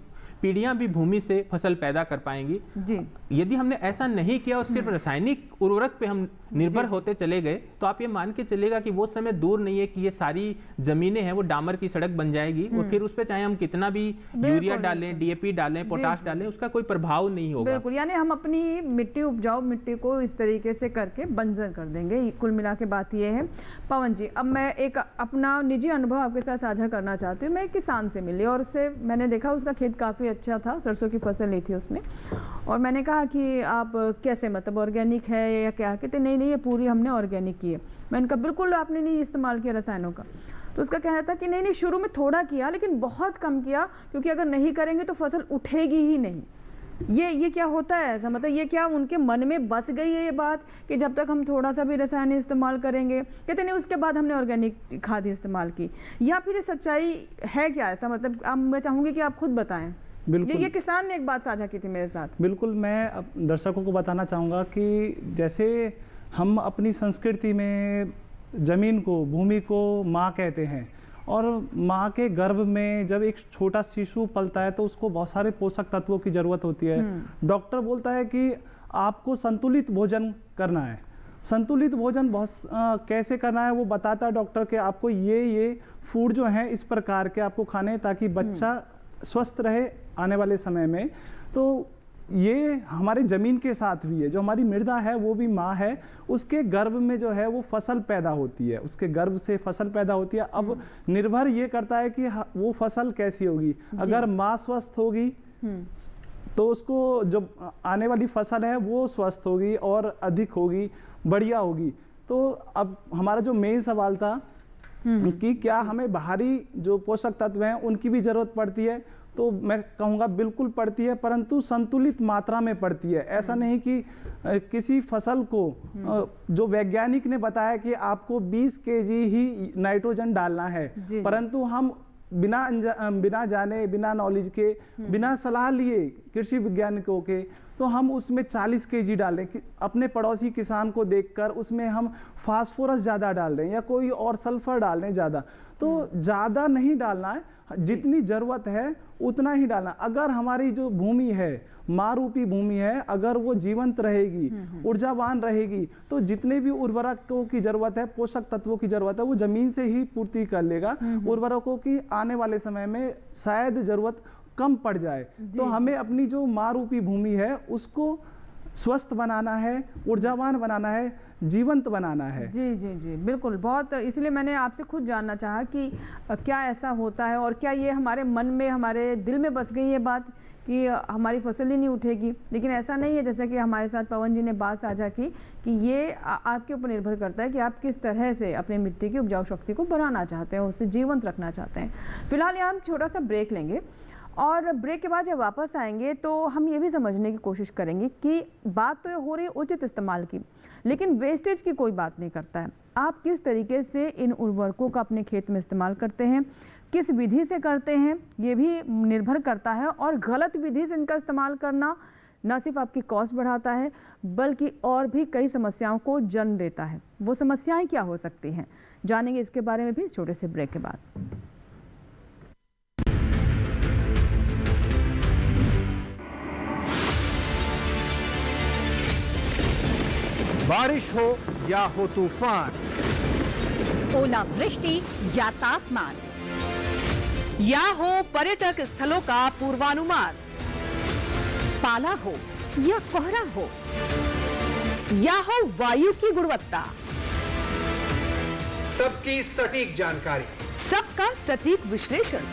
पीढ़ियां भी भूमि से फसल पैदा कर पाएंगी। यदि हमने ऐसा नहीं किया और सिर्फ रासायनिक उर्वरक पे हम निर्भर होते चले गए तो आप ये मान के चलेगा कि वो समय दूर नहीं है कि ये सारी जमीनें हैं वो डामर की सड़क बन जाएगी और फिर उस पे चाहे हम कितना भी यूरिया डालें, डीएपी डालें, पोटाश डालें, उसका कोई प्रभाव नहीं होगा। बिल्कुल, यानी हम अपनी मिट्टी, उपजाऊ मिट्टी को इस तरीके से करके बंजर कर देंगे। कुल मिला के बात ये है। पवन जी, अब मैं एक अपना निजी अनुभव आपके साथ साझा करना चाहती हूँ। मैं एक किसान से मिली और उससे मैंने देखा उसका खेत काफी अच्छा था, सरसों की फसल ली थी उसने, और मैंने कहा कि आप कैसे मतलब ऑर्गेनिक है या क्या? कहते नहीं ये पूरी हमने ऑर्गेनिक की है। मैंने कहा बिल्कुल आपने नहीं इस्तेमाल किया रसायनों का। तो उसका कहना था कि नहीं शुरू में थोड़ा किया लेकिन बहुत कम किया, क्योंकि अगर नहीं करेंगे तो फसल उठेगी ही नहीं। ये क्या होता है ऐसा, मतलब ये क्या उनके मन में बस गई है ये बात कि जब तक हम थोड़ा सा भी रसायन इस्तेमाल करेंगे, कहते नहीं उसके बाद हमने ऑर्गेनिक खाद इस्तेमाल की, या फिर ये सच्चाई है क्या ऐसा? मतलब मैं चाहूँगी कि आप खुद बताएं। बिल्कुल, ये किसान ने एक बात साझा की थी मेरे साथ। बिल्कुल, मैं दर्शकों को बताना चाहूँगा कि जैसे हम अपनी संस्कृति में ज़मीन को, भूमि को माँ कहते हैं, और माँ के गर्भ में जब एक छोटा शिशु पलता है तो उसको बहुत सारे पोषक तत्वों की ज़रूरत होती है। डॉक्टर बोलता है कि आपको संतुलित भोजन करना है। संतुलित भोजन कैसे करना है वो बताता है डॉक्टर के, आपको ये फूड जो हैं इस प्रकार के आपको खाने हैं ताकि बच्चा स्वस्थ रहे आने वाले समय में। तो ये हमारे ज़मीन के साथ भी है, जो हमारी मृदा है वो भी माँ है, उसके गर्भ में जो है वो फसल पैदा होती है, उसके गर्भ से फसल पैदा होती है। अब निर्भर ये करता है कि वो फसल कैसी होगी। अगर माँ स्वस्थ होगी तो उसको जो आने वाली फसल है वो स्वस्थ होगी और अधिक होगी, बढ़िया होगी। तो अब हमारा जो मेन सवाल था कि क्या हमें बाहरी जो पोषक तत्व हैं उनकी भी ज़रूरत पड़ती है, तो मैं कहूँगा बिल्कुल पड़ती है, परंतु संतुलित मात्रा में पड़ती है। ऐसा नहीं कि किसी फसल को जो वैज्ञानिक ने बताया कि आपको 20 केजी ही नाइट्रोजन डालना है, परंतु हम बिना जाने, बिना नॉलेज के, बिना सलाह लिए कृषि वैज्ञानिकों के, तो हम उसमें 40 केजी डालें। अपने पड़ोसी किसान को देखकर उसमें हम फास्फोरस ज़्यादा डाल रहे हैं या कोई और सल्फर डाल रहे हैं ज़्यादा। तो ज़्यादा नहीं डालना है, जितनी ज़रूरत है उतना ही डालना। अगर हमारी जो भूमि है, माँ रूपी भूमि है, अगर वो जीवंत रहेगी, ऊर्जावान रहेगी, तो जितने भी उर्वरकों की ज़रूरत है, पोषक तत्वों की ज़रूरत है, वो ज़मीन से ही पूर्ति कर लेगा। उर्वरकों की आने वाले समय में शायद ज़रूरत कम पड़ जाए। तो हमें अपनी जो माँ रूपी भूमि है उसको स्वस्थ बनाना है, ऊर्जावान बनाना है, जीवंत बनाना है। जी जी जी बिल्कुल, बहुत, इसलिए मैंने आपसे खुद जानना चाहा कि क्या ऐसा होता है और क्या ये हमारे मन में, हमारे दिल में बस गई ये बात कि हमारी फसल ही नहीं उठेगी, लेकिन ऐसा नहीं है। जैसा कि हमारे साथ पवन जी ने बात साझा की कि ये आपके ऊपर निर्भर करता है कि आप किस तरह से अपनी मिट्टी की उपजाऊ शक्ति को बढ़ाना चाहते हैं, उसे जीवंत रखना चाहते हैं। फिलहाल यहाँ हम छोटा सा ब्रेक लेंगे और ब्रेक के बाद जब वापस आएंगे तो हम ये भी समझने की कोशिश करेंगे कि बात तो हो रही है उचित इस्तेमाल की, लेकिन वेस्टेज की कोई बात नहीं करता है। आप किस तरीके से इन उर्वरकों का अपने खेत में इस्तेमाल करते हैं, किस विधि से करते हैं, ये भी निर्भर करता है। और गलत विधि से इनका इस्तेमाल करना न सिर्फ आपकी कॉस्ट बढ़ाता है बल्कि और भी कई समस्याओं को जन्म देता है। वो समस्याएं क्या हो सकती हैं, जानेंगे इसके बारे में भी इस छोटे से ब्रेक के बाद। बारिश हो या हो तूफान, ओलावृष्टि या तापमान, या हो पर्यटक स्थलों का पूर्वानुमान, पाला हो या कोहरा हो, या हो वायु की गुणवत्ता, सबकी सटीक जानकारी, सबका सटीक विश्लेषण।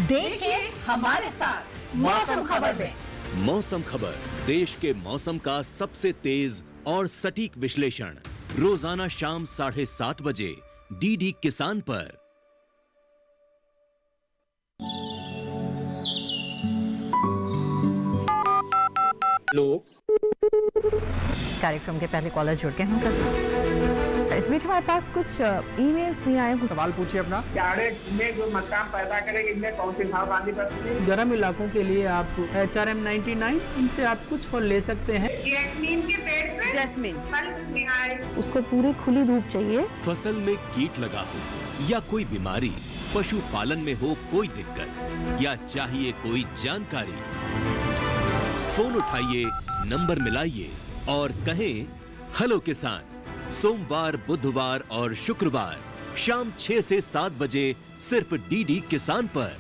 देखिए हमारे साथ मौसम खबर में। मौसम खबर, देश के मौसम का सबसे तेज और सटीक विश्लेषण, रोजाना शाम 7:30 बजे डीडी किसान पर। लोग कार्यक्रम के पहले कॉलर जुड़ गए हैं। इस बीच हमारे पास कुछ ईमेल्स भी आए हैं। सवाल पूछिए अपना। जाड़े में जो मकान पैदा करेंगे इनमें कौन सी सावधानी बरतनी? गर्म इलाकों के लिए आप HRM 99 इनसे आप कुछ फल ले सकते हैं। जैस्मीन के पेड़ पे जैस्मीन, फल नहीं आए। उसको पूरी खुली धूप चाहिए। फसल में कीट लगा हो या कोई बीमारी, पशुपालन में हो कोई दिक्कत या चाहिए कोई जानकारी, फोन उठाइए, नंबर मिलाइए और कहें हेलो किसान। सोमवार, बुधवार और शुक्रवार शाम 6 से 7 बजे सिर्फ डीडी किसान पर।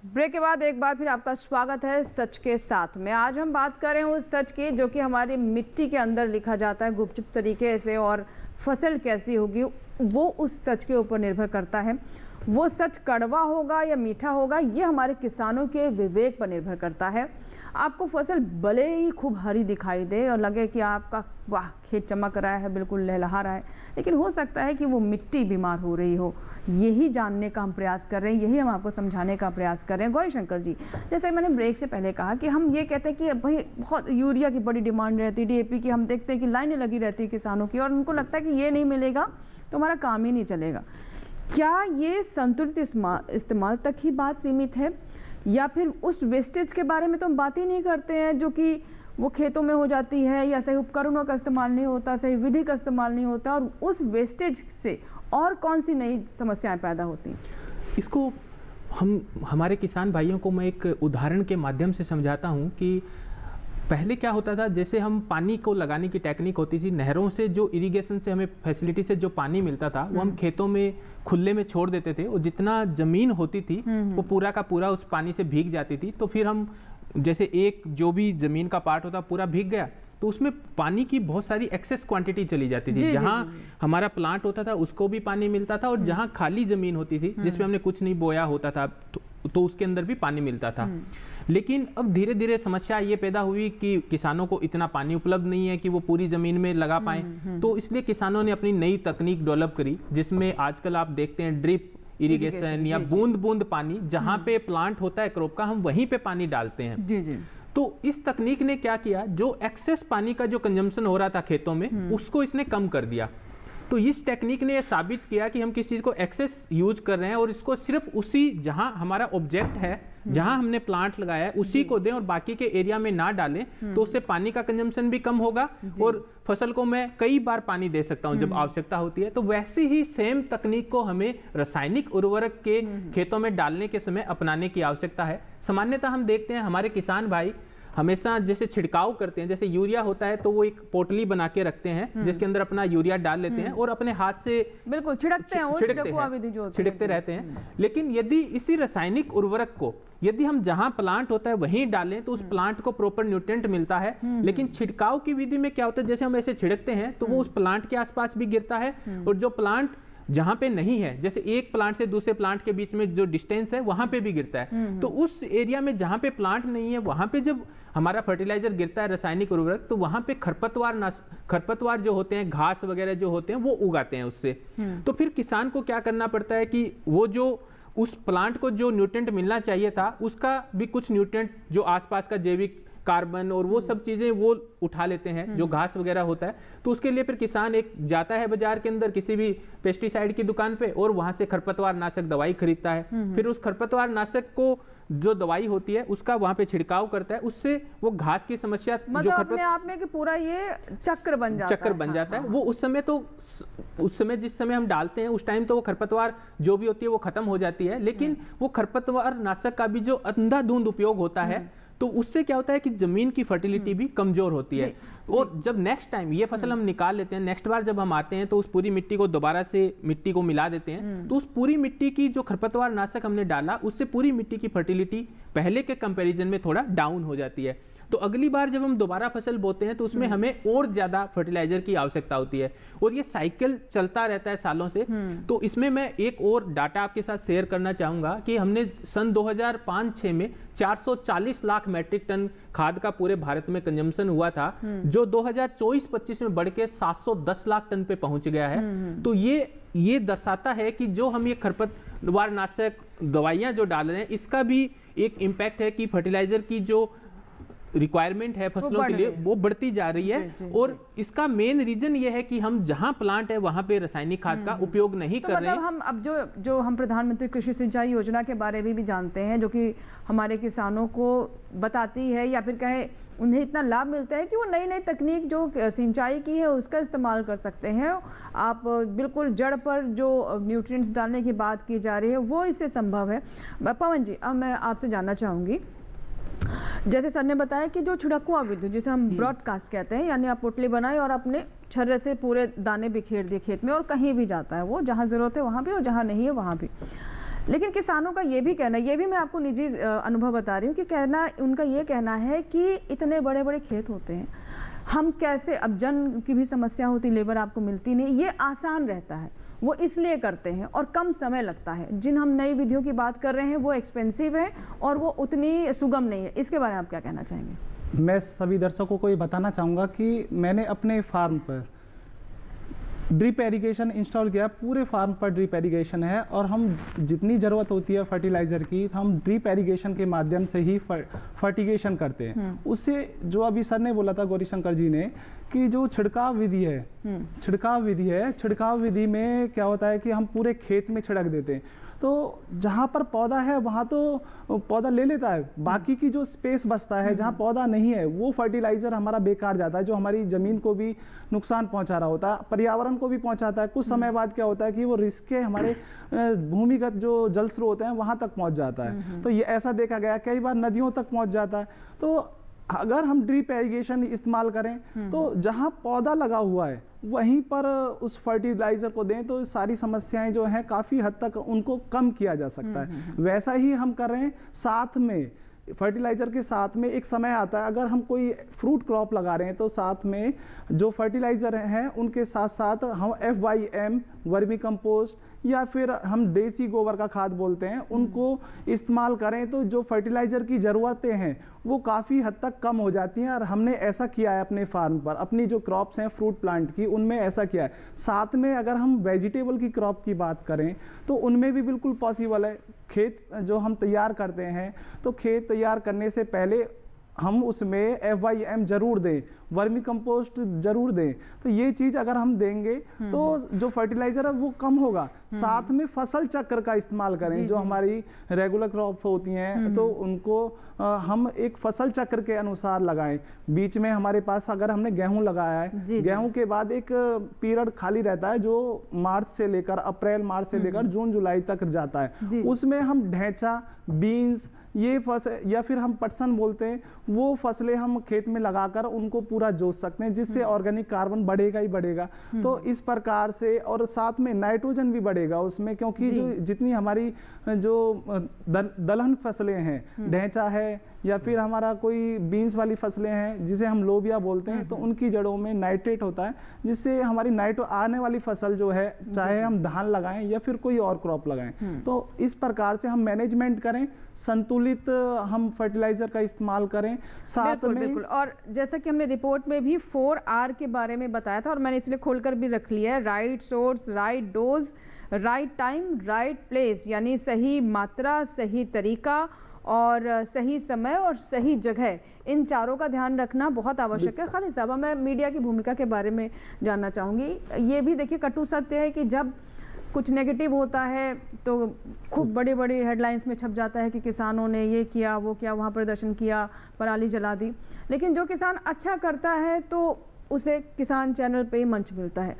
ब्रेक के बाद एक बार फिर आपका स्वागत है सच के साथ में। आज हम बात कर रहे हैं उस सच की जो कि हमारी मिट्टी के अंदर लिखा जाता है गुपचुप तरीके से, और फसल कैसी होगी वो उस सच के ऊपर निर्भर करता है। वो सच कड़वा होगा या मीठा होगा ये हमारे किसानों के विवेक पर निर्भर करता है। आपको फसल भले ही खूब हरी दिखाई दे और लगे कि आपका वाह खेत चमक रहा है, बिल्कुल लहलहा रहा है, लेकिन हो सकता है कि वो मिट्टी बीमार हो रही हो। यही जानने का हम प्रयास कर रहे हैं, यही हम आपको समझाने का प्रयास कर रहे हैं। गौरी शंकर जी, जैसे मैंने ब्रेक से पहले कहा कि हम ये कहते हैं कि भाई बहुत यूरिया की बड़ी डिमांड रहती है, DAP की हम देखते हैं कि लाइनें लगी रहती है किसानों की, और उनको लगता है कि ये नहीं मिलेगा तो हमारा काम ही नहीं चलेगा। क्या ये संतुलित इस्तेमाल तक ही बात सीमित है, या फिर उस वेस्टेज के बारे में तो हम बात ही नहीं करते हैं जो कि वो खेतों में हो जाती है, या सही उपकरणों का इस्तेमाल नहीं होता, सही विधि का इस्तेमाल नहीं होता, और उस वेस्टेज से और कौन सी नई समस्याएं पैदा होती हैं? इसको हमारे किसान भाइयों को मैं एक उदाहरण के माध्यम से समझाता हूँ कि पहले क्या होता था, जैसे हम पानी को लगाने की टेक्निक होती थी, नहरों से जो इरिगेशन से हमें फैसिलिटी से जो पानी मिलता था वो हम खेतों में खुले में छोड़ देते थे, और जितना जमीन होती थी वो पूरा का पूरा उस पानी से भीग जाती थी। तो फिर हम जैसे एक जो भी जमीन का पार्ट होता पूरा भीग गया तो उसमें पानी की बहुत सारी एक्सेस क्वांटिटी चली जाती थी। जहां हमारा प्लांट होता था उसको भी पानी मिलता था, और जहां खाली जमीन होती थी जिसमें हमने कुछ नहीं बोया होता था तो उसके अंदर भी पानी मिलता था। लेकिन अब धीरे धीरे समस्या ये पैदा हुई कि किसानों को इतना पानी उपलब्ध नहीं है कि वो पूरी जमीन में लगा पाए, तो इसलिए किसानों ने अपनी नई तकनीक डेवलप करी, जिसमें आजकल आप देखते हैं ड्रिप इरिगेशन या बूंद बूंद पानी, जहां पे प्लांट होता है क्रॉप का हम वहीं पे पानी डालते हैं। जी जी। तो इस तकनीक ने क्या किया, जो एक्सेस पानी का जो कंजम्पशन हो रहा था खेतों में उसको इसने कम कर दिया। तो इस टेक्निक ने साबित किया कि हम किस चीज़ को एक्सेस यूज कर रहे हैं और इसको सिर्फ उसी जहां हमारा ऑब्जेक्ट है, जहां हमने प्लांट लगाया है उसी को दें और बाकी के एरिया में ना डालें, तो उससे पानी का कंजम्पशन भी कम होगा और फसल को मैं कई बार पानी दे सकता हूं जब आवश्यकता होती है। तो वैसे ही सेम तकनीक को हमें रासायनिक उर्वरक के खेतों में डालने के समय अपनाने की आवश्यकता है। सामान्यतः हम देखते हैं हमारे किसान भाई हमेशा जैसे छिड़काव करते हैं, जैसे यूरिया होता है तो वो एक पोटली बना के रखते हैं जिसके अंदर अपना यूरिया डाल लेते हैं और अपने हाथ से बिल्कुल छिड़कते हैं, छिड़कते रहते हैं। लेकिन यदि इसी रासायनिक उर्वरक को यदि हम जहां प्लांट होता है वहीं डालें तो उस प्लांट को प्रॉपर न्यूट्रिएंट मिलता है। लेकिन छिड़काव की विधि में क्या होता है, जैसे हम ऐसे छिड़कते हैं तो वो उस प्लांट के आसपास भी गिरता है और जो प्लांट जहाँ पे नहीं है, जैसे एक प्लांट से दूसरे प्लांट के बीच में जो डिस्टेंस है वहाँ पे भी गिरता है। तो उस एरिया में जहाँ पे प्लांट नहीं है वहाँ पे जब हमारा फर्टिलाइजर गिरता है, रासायनिक उर्वरक, तो वहाँ पे खरपतवार जो होते हैं, घास वगैरह जो होते हैं वो उगाते हैं उससे। तो फिर किसान को क्या करना पड़ता है कि वो जो उस प्लांट को जो न्यूट्रिएंट मिलना चाहिए था उसका भी कुछ न्यूट्रिएंट जो आसपास का जैविक कार्बन और वो सब चीजें वो उठा लेते हैं जो घास वगैरह होता है। तो उसके लिए फिर किसान एक जाता है बाजार के अंदर किसी भी पेस्टिसाइड की दुकान पे और वहां से खरपतवार नाशक दवाई खरीदता है। फिर उस खरपतवार नाशक को जो दवाई होती है उसका वहां पे छिड़काव करता है, उससे वो घास की समस्या मतलब अपने आप में कि पूरा ये चक्र बन जाता है। वो उस समय जिस समय हम डालते हैं उस टाइम तो वो खरपतवार जो भी होती है वो खत्म हो जाती है, लेकिन वो खरपतवार नाशक का भी जो अंधाधुंध उपयोग होता है तो उससे क्या होता है कि जमीन की फर्टिलिटी भी कमजोर होती है। और जब नेक्स्ट टाइम ये फसल हम निकाल लेते हैं, नेक्स्ट बार जब हम आते हैं तो उस पूरी मिट्टी को दोबारा से मिट्टी को मिला देते हैं, तो उस पूरी मिट्टी की जो खरपतवार नाशक हमने डाला उससे पूरी मिट्टी की फर्टिलिटी पहले के कंपैरिजन में थोड़ा डाउन हो जाती है। तो अगली बार जब हम दोबारा फसल बोते हैं तो उसमें हमें और ज्यादा फर्टिलाइजर की आवश्यकता होती है और ये साइकिल चलता रहता है सालों से। तो इसमें मैं एक और डाटा आपके साथ शेयर करना चाहूंगा कि हमने सन 2005-6 में 440 लाख मैट्रिक टन खाद का पूरे भारत में कंजम्पशन हुआ था, जो 2024-25 में बढ़ के 710 लाख टन पे पहुंच गया है। तो ये दर्शाता है कि जो हम ये खरपतवार नाशक दवाइयां जो डाल रहे हैं इसका भी एक इम्पैक्ट है कि फर्टिलाइजर की जो रिक्वायरमेंट है फसलों के लिए वो बढ़ती जा रही है। और इसका मेन रीजन ये है कि हम जहां प्लांट है वहां पे रासायनिक खाद का उपयोग नहीं कर रहे हैं। हम अब जो हम प्रधानमंत्री कृषि सिंचाई योजना के बारे में भी जानते हैं, जो कि हमारे किसानों को बताती है या फिर कहें उन्हें इतना लाभ मिलता है कि वो नई नई तकनीक जो सिंचाई की है उसका इस्तेमाल कर सकते हैं। आप बिल्कुल जड़ पर जो न्यूट्रिएंट्स डालने की बात की जा रही है वो इससे संभव है। पवन जी, अब मैं आपसे जानना चाहूँगी, जैसे सर ने बताया कि जो छिड़कुआ विधि जिसे हम ब्रॉडकास्ट कहते हैं, यानी आप पोटली बनाए और अपने छर्रे से पूरे दाने बिखेर दिए खेत में और कहीं भी जाता है वो, जहाँ ज़रूरत है वहाँ भी और जहाँ नहीं है वहाँ भी। लेकिन किसानों का ये भी कहना, ये भी मैं आपको निजी अनुभव बता रही हूँ कि उनका ये कहना है कि इतने बड़े बड़े खेत होते हैं, हम कैसे, अब जन की भी समस्या होती, लेबर आपको मिलती नहीं, ये आसान रहता है वो इसलिए करते हैं और कम समय लगता है। जिन हम नई विधियों की बात कर रहे हैं वो एक्सपेंसिव है और वो उतनी सुगम नहीं है। इसके बारे में आप क्या कहना चाहेंगे? मैं सभी दर्शकों को ये बताना चाहूँगा कि मैंने अपने फार्म पर ड्रिप एरीगेशन इंस्टॉल किया। पूरे फार्म पर ड्रिप एरीगेशन है और हम जितनी ज़रूरत होती है फर्टिलाइज़र की हम ड्रिप एरीगेशन के माध्यम से ही फर्टिगेशन करते हैं। उससे जो अभी सर ने बोला था, गौरीशंकर जी ने, कि जो छिड़काव विधि है, छिड़काव विधि में क्या होता है कि हम पूरे खेत में छिड़क देते हैं, तो जहाँ पर पौधा है वहाँ तो पौधा ले लेता है, बाकी की जो स्पेस बचता है जहाँ पौधा नहीं है वो फर्टिलाइजर हमारा बेकार जाता है, जो हमारी ज़मीन को भी नुकसान पहुँचा रहा होता है, पर्यावरण को भी पहुँचाता है। कुछ समय बाद क्या होता है कि वो रिस्क के हमारे भूमिगत जो जल स्रोत हैं वहाँ तक पहुँच जाता है। तो ये ऐसा देखा गया, कई बार नदियों तक पहुँच जाता है। तो अगर हम ड्रिप एरीगेशन इस्तेमाल करें तो जहाँ पौधा लगा हुआ है वहीं पर उस फर्टिलाइजर को दें तो सारी समस्याएं जो हैं काफ़ी हद तक उनको कम किया जा सकता है। वैसा ही हम कर रहे हैं, साथ में फर्टिलाइजर के साथ में एक समय आता है, अगर हम कोई फ्रूट क्रॉप लगा रहे हैं तो साथ में जो फर्टिलाइजर हैं उनके साथ साथ हम FYM, वर्मी कंपोस्ट या फिर हम देसी गोबर का खाद बोलते हैं उनको इस्तेमाल करें तो जो फर्टिलाइजर की ज़रूरतें हैं वो काफ़ी हद तक कम हो जाती हैं। और हमने ऐसा किया है अपने फार्म पर, अपनी जो क्रॉप्स हैं फ्रूट प्लांट की उनमें ऐसा किया है। साथ में अगर हम वेजिटेबल की क्रॉप की बात करें तो उनमें भी बिल्कुल पॉसिबल है। खेत जो हम तैयार करते हैं तो खेत तैयार करने से पहले हम उसमें FYM जरूर दें, वर्मी कंपोस्ट जरूर दें। तो ये चीज़ अगर हम देंगे तो जो फर्टिलाइजर है वो कम होगा। साथ में फसल चक्र का इस्तेमाल करें, जो हमारी रेगुलर क्रॉप होती हैं तो उनको हम एक फसल चक्र के अनुसार लगाएं। बीच में हमारे पास अगर हमने गेहूं लगाया है, गेहूं के बाद एक पीरियड खाली रहता है जो अप्रैल मार्च से लेकर जून जुलाई तक जाता है। उसमें हम ढैंचा, बीन्स, ये फसल या फिर हम पटसन बोलते हैं, वो फसलें हम खेत में लगाकर उनको पूरा जोत सकते हैं, जिससे ऑर्गेनिक कार्बन बढ़ेगा ही बढ़ेगा। तो इस प्रकार से, और साथ में नाइट्रोजन भी बढ़ेगा उसमें, क्योंकि जो जितनी हमारी जो दलहन फसलें हैं, ढैंचा है या फिर हमारा कोई बीन्स वाली फसलें हैं जिसे हम लोबिया बोलते हैं, तो उनकी जड़ों में नाइट्रेट होता है, जिससे हमारी आने वाली फसल जो है, चाहे हम धान लगाएं या फिर कोई और क्रॉप लगाएं, तो इस प्रकार से हम मैनेजमेंट करें, संतुलित हम फर्टिलाइजर का इस्तेमाल करें साथ में। बिल्कुल। और जैसा कि हमने रिपोर्ट में भी 4R के बारे में बताया था और मैंने इसलिए खोलकर भी रख लिया है, right source, right dose, right time, right place, यानी सही मात्रा, सही तरीका और सही समय और सही जगह, इन चारों का ध्यान रखना बहुत आवश्यक है। खालिद साहब, मैं मीडिया की भूमिका के बारे में जानना चाहूँगी। ये भी देखिए कटु सत्य है कि जब कुछ नेगेटिव होता है तो खूब बड़े बड़े हेडलाइंस में छप जाता है कि किसानों ने ये किया, वो किया, वहाँ प्रदर्शन किया, पराली जला दी। लेकिन जो किसान अच्छा करता है तो उसे किसान चैनल पे ही मंच मिलता है,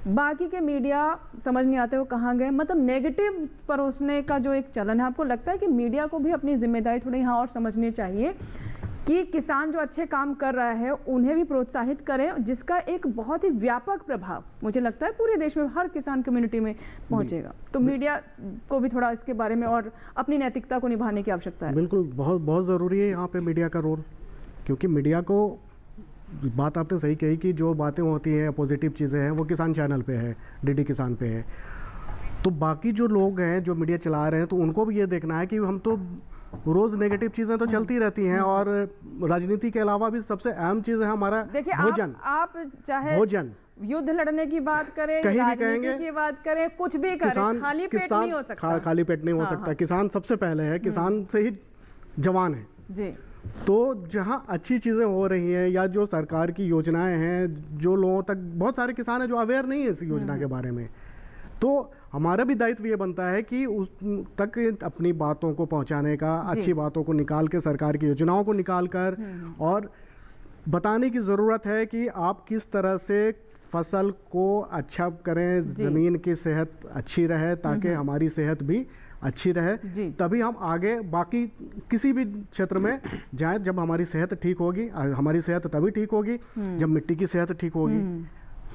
बाकी के मीडिया समझ नहीं आते वो कहाँ गए। मतलब नेगेटिव परोसने का जो एक चलन है, आपको लगता है कि मीडिया को भी अपनी जिम्मेदारी थोड़ी यहाँ और समझनी चाहिए कि किसान जो अच्छे काम कर रहा है उन्हें भी प्रोत्साहित करें, जिसका एक बहुत ही व्यापक प्रभाव मुझे लगता है पूरे देश में हर किसान कम्युनिटी में पहुंचेगा। तो मीडिया को भी थोड़ा इसके बारे में और अपनी नैतिकता को निभाने की आवश्यकता है। बिल्कुल, बहुत बहुत ज़रूरी है यहाँ पे मीडिया का रोल, क्योंकि मीडिया को, बात आपने सही कही कि जो बातें होती हैं, पॉजिटिव चीज़ें हैं, वो किसान चैनल पे है, डीडी किसान पे है। तो बाकी जो लोग हैं जो मीडिया चला रहे हैं, तो उनको भी ये देखना है कि हम तो रोज़ नेगेटिव चीज़ें तो चलती रहती हैं, और राजनीति के अलावा भी सबसे अहम चीज़ है हमारा भोजन। आप चाहे भोजन, युद्ध लड़ने की बात करें, कहीं भी कहेंगे की बात करें, कुछ भी करें, खाली पेट नहीं हो सकता। खाली पेट नहीं हो सकता। किसान सबसे पहले है, किसान से ही जवान है जी। तो जहाँ अच्छी चीज़ें हो रही हैं या जो सरकार की योजनाएं हैं, जो लोगों तक, बहुत सारे किसान हैं जो अवेयर नहीं है इस योजना के बारे में, तो हमारा भी दायित्व ये बनता है कि उस तक अपनी बातों को पहुंचाने का, अच्छी बातों को निकाल के, सरकार की योजनाओं को निकाल कर और बताने की ज़रूरत है कि आप किस तरह से फसल को अच्छा करें, ज़मीन की सेहत अच्छी रहे, ताकि हमारी सेहत भी अच्छी रहे, तभी हम आगे बाकी किसी भी क्षेत्र में जाएं। जब हमारी सेहत ठीक होगी, हमारी सेहत तभी ठीक होगी जब मिट्टी की सेहत ठीक होगी,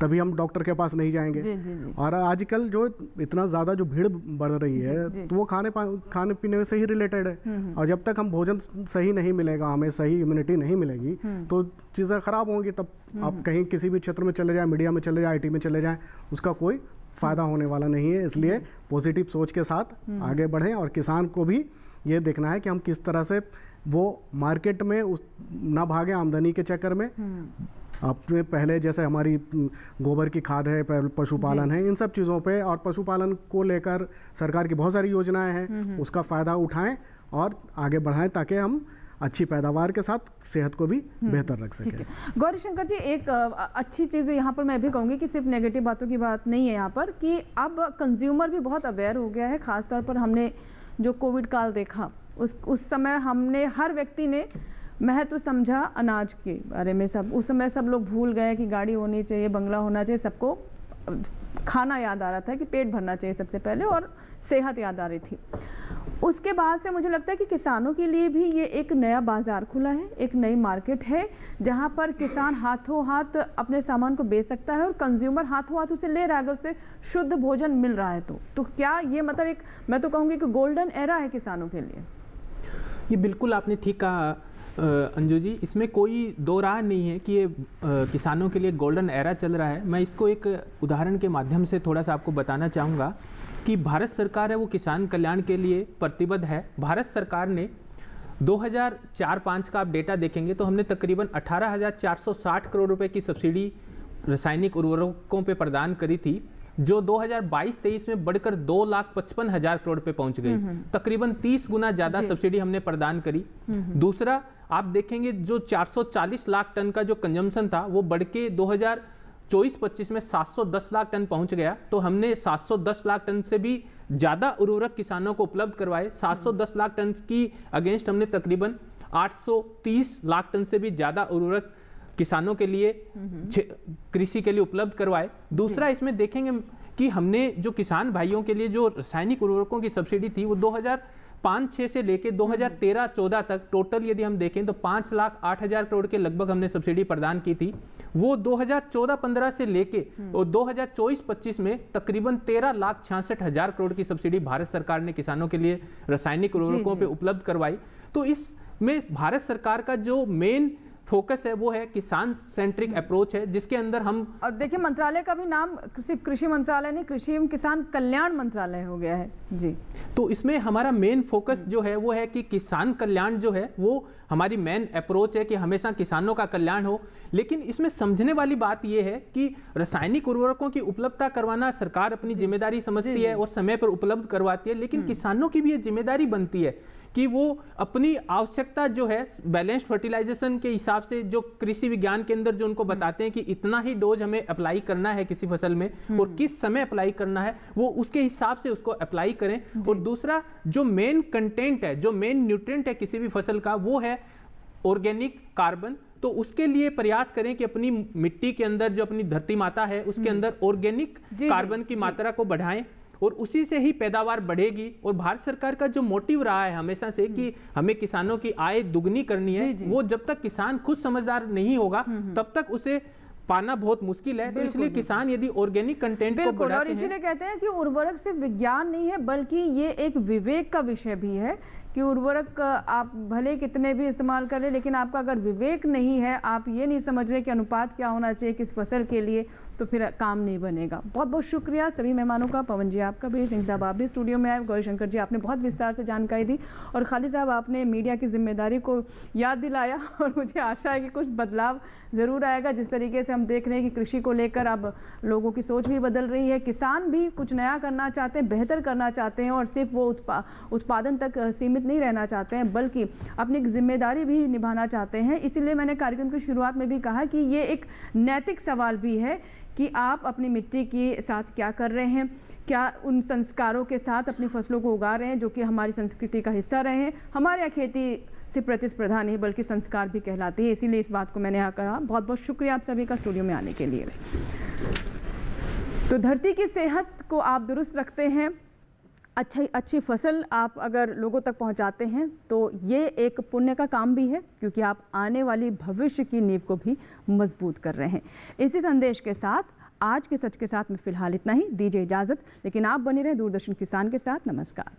तभी हम डॉक्टर के पास नहीं जाएंगे। और आजकल जो इतना ज़्यादा जो भीड़ बढ़ रही है, तो वो खाने पीने से ही रिलेटेड है। और जब तक हम भोजन सही नहीं मिलेगा, हमें सही इम्यूनिटी नहीं मिलेगी, तो चीज़ें ख़राब होंगी। तब आप कहीं किसी भी क्षेत्र में चले जाएं, मीडिया में चले जाएं, IT में चले जाएं, उसका कोई फ़ायदा होने वाला नहीं है। इसलिए पॉजिटिव सोच के साथ आगे बढ़ें, और किसान को भी ये देखना है कि हम किस तरह से वो मार्केट में ना भागे आमदनी के चक्कर में। आपने पहले जैसे हमारी गोबर की खाद है, पशुपालन है, इन सब चीज़ों पे, और पशुपालन को लेकर सरकार की बहुत सारी योजनाएं हैं, उसका फ़ायदा उठाएं और आगे बढ़ाएं, ताकि हम अच्छी पैदावार के साथ सेहत को भी बेहतर रख सकें। गौरी शंकर जी, एक अच्छी चीज़ यहाँ पर मैं भी कहूँगी कि सिर्फ नेगेटिव बातों की बात नहीं है यहाँ पर, कि अब कंज्यूमर भी बहुत अवेयर हो गया है। ख़ासतौर पर हमने जो कोविड काल देखा, उस समय हमने, हर व्यक्ति ने महत्व समझा अनाज के बारे में। सब उस समय सब लोग भूल गए कि गाड़ी होनी चाहिए, बंगला होना चाहिए, सबको खाना याद आ रहा था कि पेट भरना चाहिए सबसे पहले, और सेहत याद आ रही थी। उसके बाद से मुझे लगता है कि किसानों के लिए भी ये एक नया बाजार खुला है, एक नई मार्केट है, जहाँ पर किसान हाथों हाथ अपने सामान को बेच सकता है और कंज्यूमर हाथों हाथ उसे ले रहा है, अगर उसे शुद्ध भोजन मिल रहा है तो क्या ये मतलब एक, मैं तो कहूँगी कि गोल्डन एरा है किसानों के लिए? ये बिल्कुल आपने ठीक कहा अंजू जी, इसमें कोई दो राह नहीं है कि ये किसानों के लिए गोल्डन एरा चल रहा है। मैं इसको एक उदाहरण के माध्यम से थोड़ा सा आपको बताना चाहूँगा कि भारत सरकार है वो किसान कल्याण के लिए प्रतिबद्ध है। भारत सरकार ने 2004-05 का आप डेटा देखेंगे तो हमने तकरीबन 18,460 करोड़ रुपए की सब्सिडी रासायनिक उर्वरकों पे प्रदान करी थी, जो 2022-23 में बढ़कर 2,55,000 करोड़ पे पहुंच गई। तकरीबन 30 गुना ज़्यादा सब्सिडी हमने प्रदान करी। दूसरा आप देखेंगे जो 440 लाख टन का जो कंजम्पशन था वो बढ़ के 2024-25 में 710 लाख टन पहुंच गया। तो हमने 710 लाख टन से भी ज़्यादा उर्वरक किसानों को उपलब्ध करवाए। 710 लाख टन की अगेंस्ट हमने तकरीबन 830 लाख टन से भी ज़्यादा उर्वरक किसानों के लिए, कृषि के लिए उपलब्ध करवाए। दूसरा इसमें देखेंगे कि हमने जो किसान भाइयों के लिए जो रासायनिक उर्वरकों की सब्सिडी थी वो 2005-06 से लेके 2013-14 तक टोटल यदि हम देखें तो 5,08,000 करोड़ के लगभग हमने सब्सिडी प्रदान की थी। वो 2014-15 से लेके और 2024-25 में तकरीबन 13,66,000 करोड़ की सब्सिडी भारत सरकार ने किसानों के लिए रासायनिक उर्वरकों पे उपलब्ध करवाई। तो इस में भारत सरकार का जो मेन फोकस है वो है किसान सेंट्रिक अप्रोच है, जिसके अंदर हम और देखिए मंत्रालय का भी नाम सिर्फ कृषि मंत्रालय नहीं, कृषि एवं किसान कल्याण मंत्रालय हो गया है जी। तो इसमें हमारा मेन फोकस जो है वो है कि किसान कल्याण जो है वो हमारी मेन अप्रोच है कि हमेशा किसानों का कल्याण हो। लेकिन इसमें समझने वाली बात यह है कि रासायनिक उर्वरकों की उपलब्धता करवाना सरकार अपनी जिम्मेदारी समझती है और समय पर उपलब्ध करवाती है, लेकिन किसानों की भी ये जिम्मेदारी बनती है कि वो अपनी आवश्यकता जो है बैलेंस्ड फर्टिलाइजेशन के हिसाब से, जो कृषि विज्ञान के अंदर जो उनको बताते हैं कि इतना ही डोज हमें अप्लाई करना है किसी फसल में और किस समय अप्लाई करना है, वो उसके हिसाब से उसको अप्लाई करें। और दूसरा जो मेन कंटेंट है, जो मेन न्यूट्रिएंट है किसी भी फसल का, वो है ऑर्गेनिक कार्बन। तो उसके लिए प्रयास करें कि अपनी मिट्टी के अंदर जो अपनी धरती माता है उसके अंदर ऑर्गेनिक कार्बन की मात्रा को बढ़ाएं और उसी से ही पैदावार बढ़ेगी। और भारत सरकार का जो मोटिव रहा है हमेशा से कि हमें किसानों की आय दुगनी करनी है, वो जब तक किसान खुद समझदार नहीं होगा तब तक उसे पाना बहुत मुश्किल है। तो इसलिए किसान यदि ऑर्गेनिक कंटेंट को बढ़ाते हैं, और इसीलिए कहते हैं कि उर्वरक सिर्फ विज्ञान नहीं है बल्कि ये एक विवेक का विषय भी है कि उर्वरक आप भले कितने भी इस्तेमाल करें, लेकिन आपका अगर विवेक नहीं है, आप ये नहीं समझ रहे कि अनुपात क्या होना चाहिए किस फसल के लिए, तो फिर काम नहीं बनेगा। बहुत बहुत शुक्रिया सभी मेहमानों का। पवन जी आपका भी, सिंह साहब आप भी स्टूडियो में आए, गौरीशंकर जी आपने बहुत विस्तार से जानकारी दी और खालिद साहब आपने मीडिया की जिम्मेदारी को याद दिलाया और मुझे आशा है कि कुछ बदलाव ज़रूर आएगा। जिस तरीके से हम देख रहे हैं कि कृषि को लेकर अब लोगों की सोच भी बदल रही है, किसान भी कुछ नया करना चाहते हैं, बेहतर करना चाहते हैं और सिर्फ वो उत्पादन तक सीमित नहीं रहना चाहते हैं बल्कि अपनी एक जिम्मेदारी भी निभाना चाहते हैं। इसीलिए मैंने कार्यक्रम की शुरुआत में भी कहा कि ये एक नैतिक सवाल भी है कि आप अपनी मिट्टी के साथ क्या कर रहे हैं, क्या उन संस्कारों के साथ अपनी फसलों को उगा रहे हैं जो कि हमारी संस्कृति का हिस्सा रहे हैं। हमारे यहाँ खेती से प्रतिस्पर्धा नहीं बल्कि संस्कार भी कहलाती है, इसीलिए इस बात को मैंने यहाँ कहा। बहुत बहुत शुक्रिया आप सभी का स्टूडियो में आने के लिए। तो धरती की सेहत को आप दुरुस्त रखते हैं, अच्छी फसल आप अगर लोगों तक पहुंचाते हैं तो ये एक पुण्य का काम भी है, क्योंकि आप आने वाली भविष्य की नींव को भी मजबूत कर रहे हैं। इसी संदेश के साथ आज के सच के साथ में फिलहाल इतना ही। दीजिए इजाज़त, लेकिन आप बने रहें दूरदर्शन किसान के साथ। नमस्कार।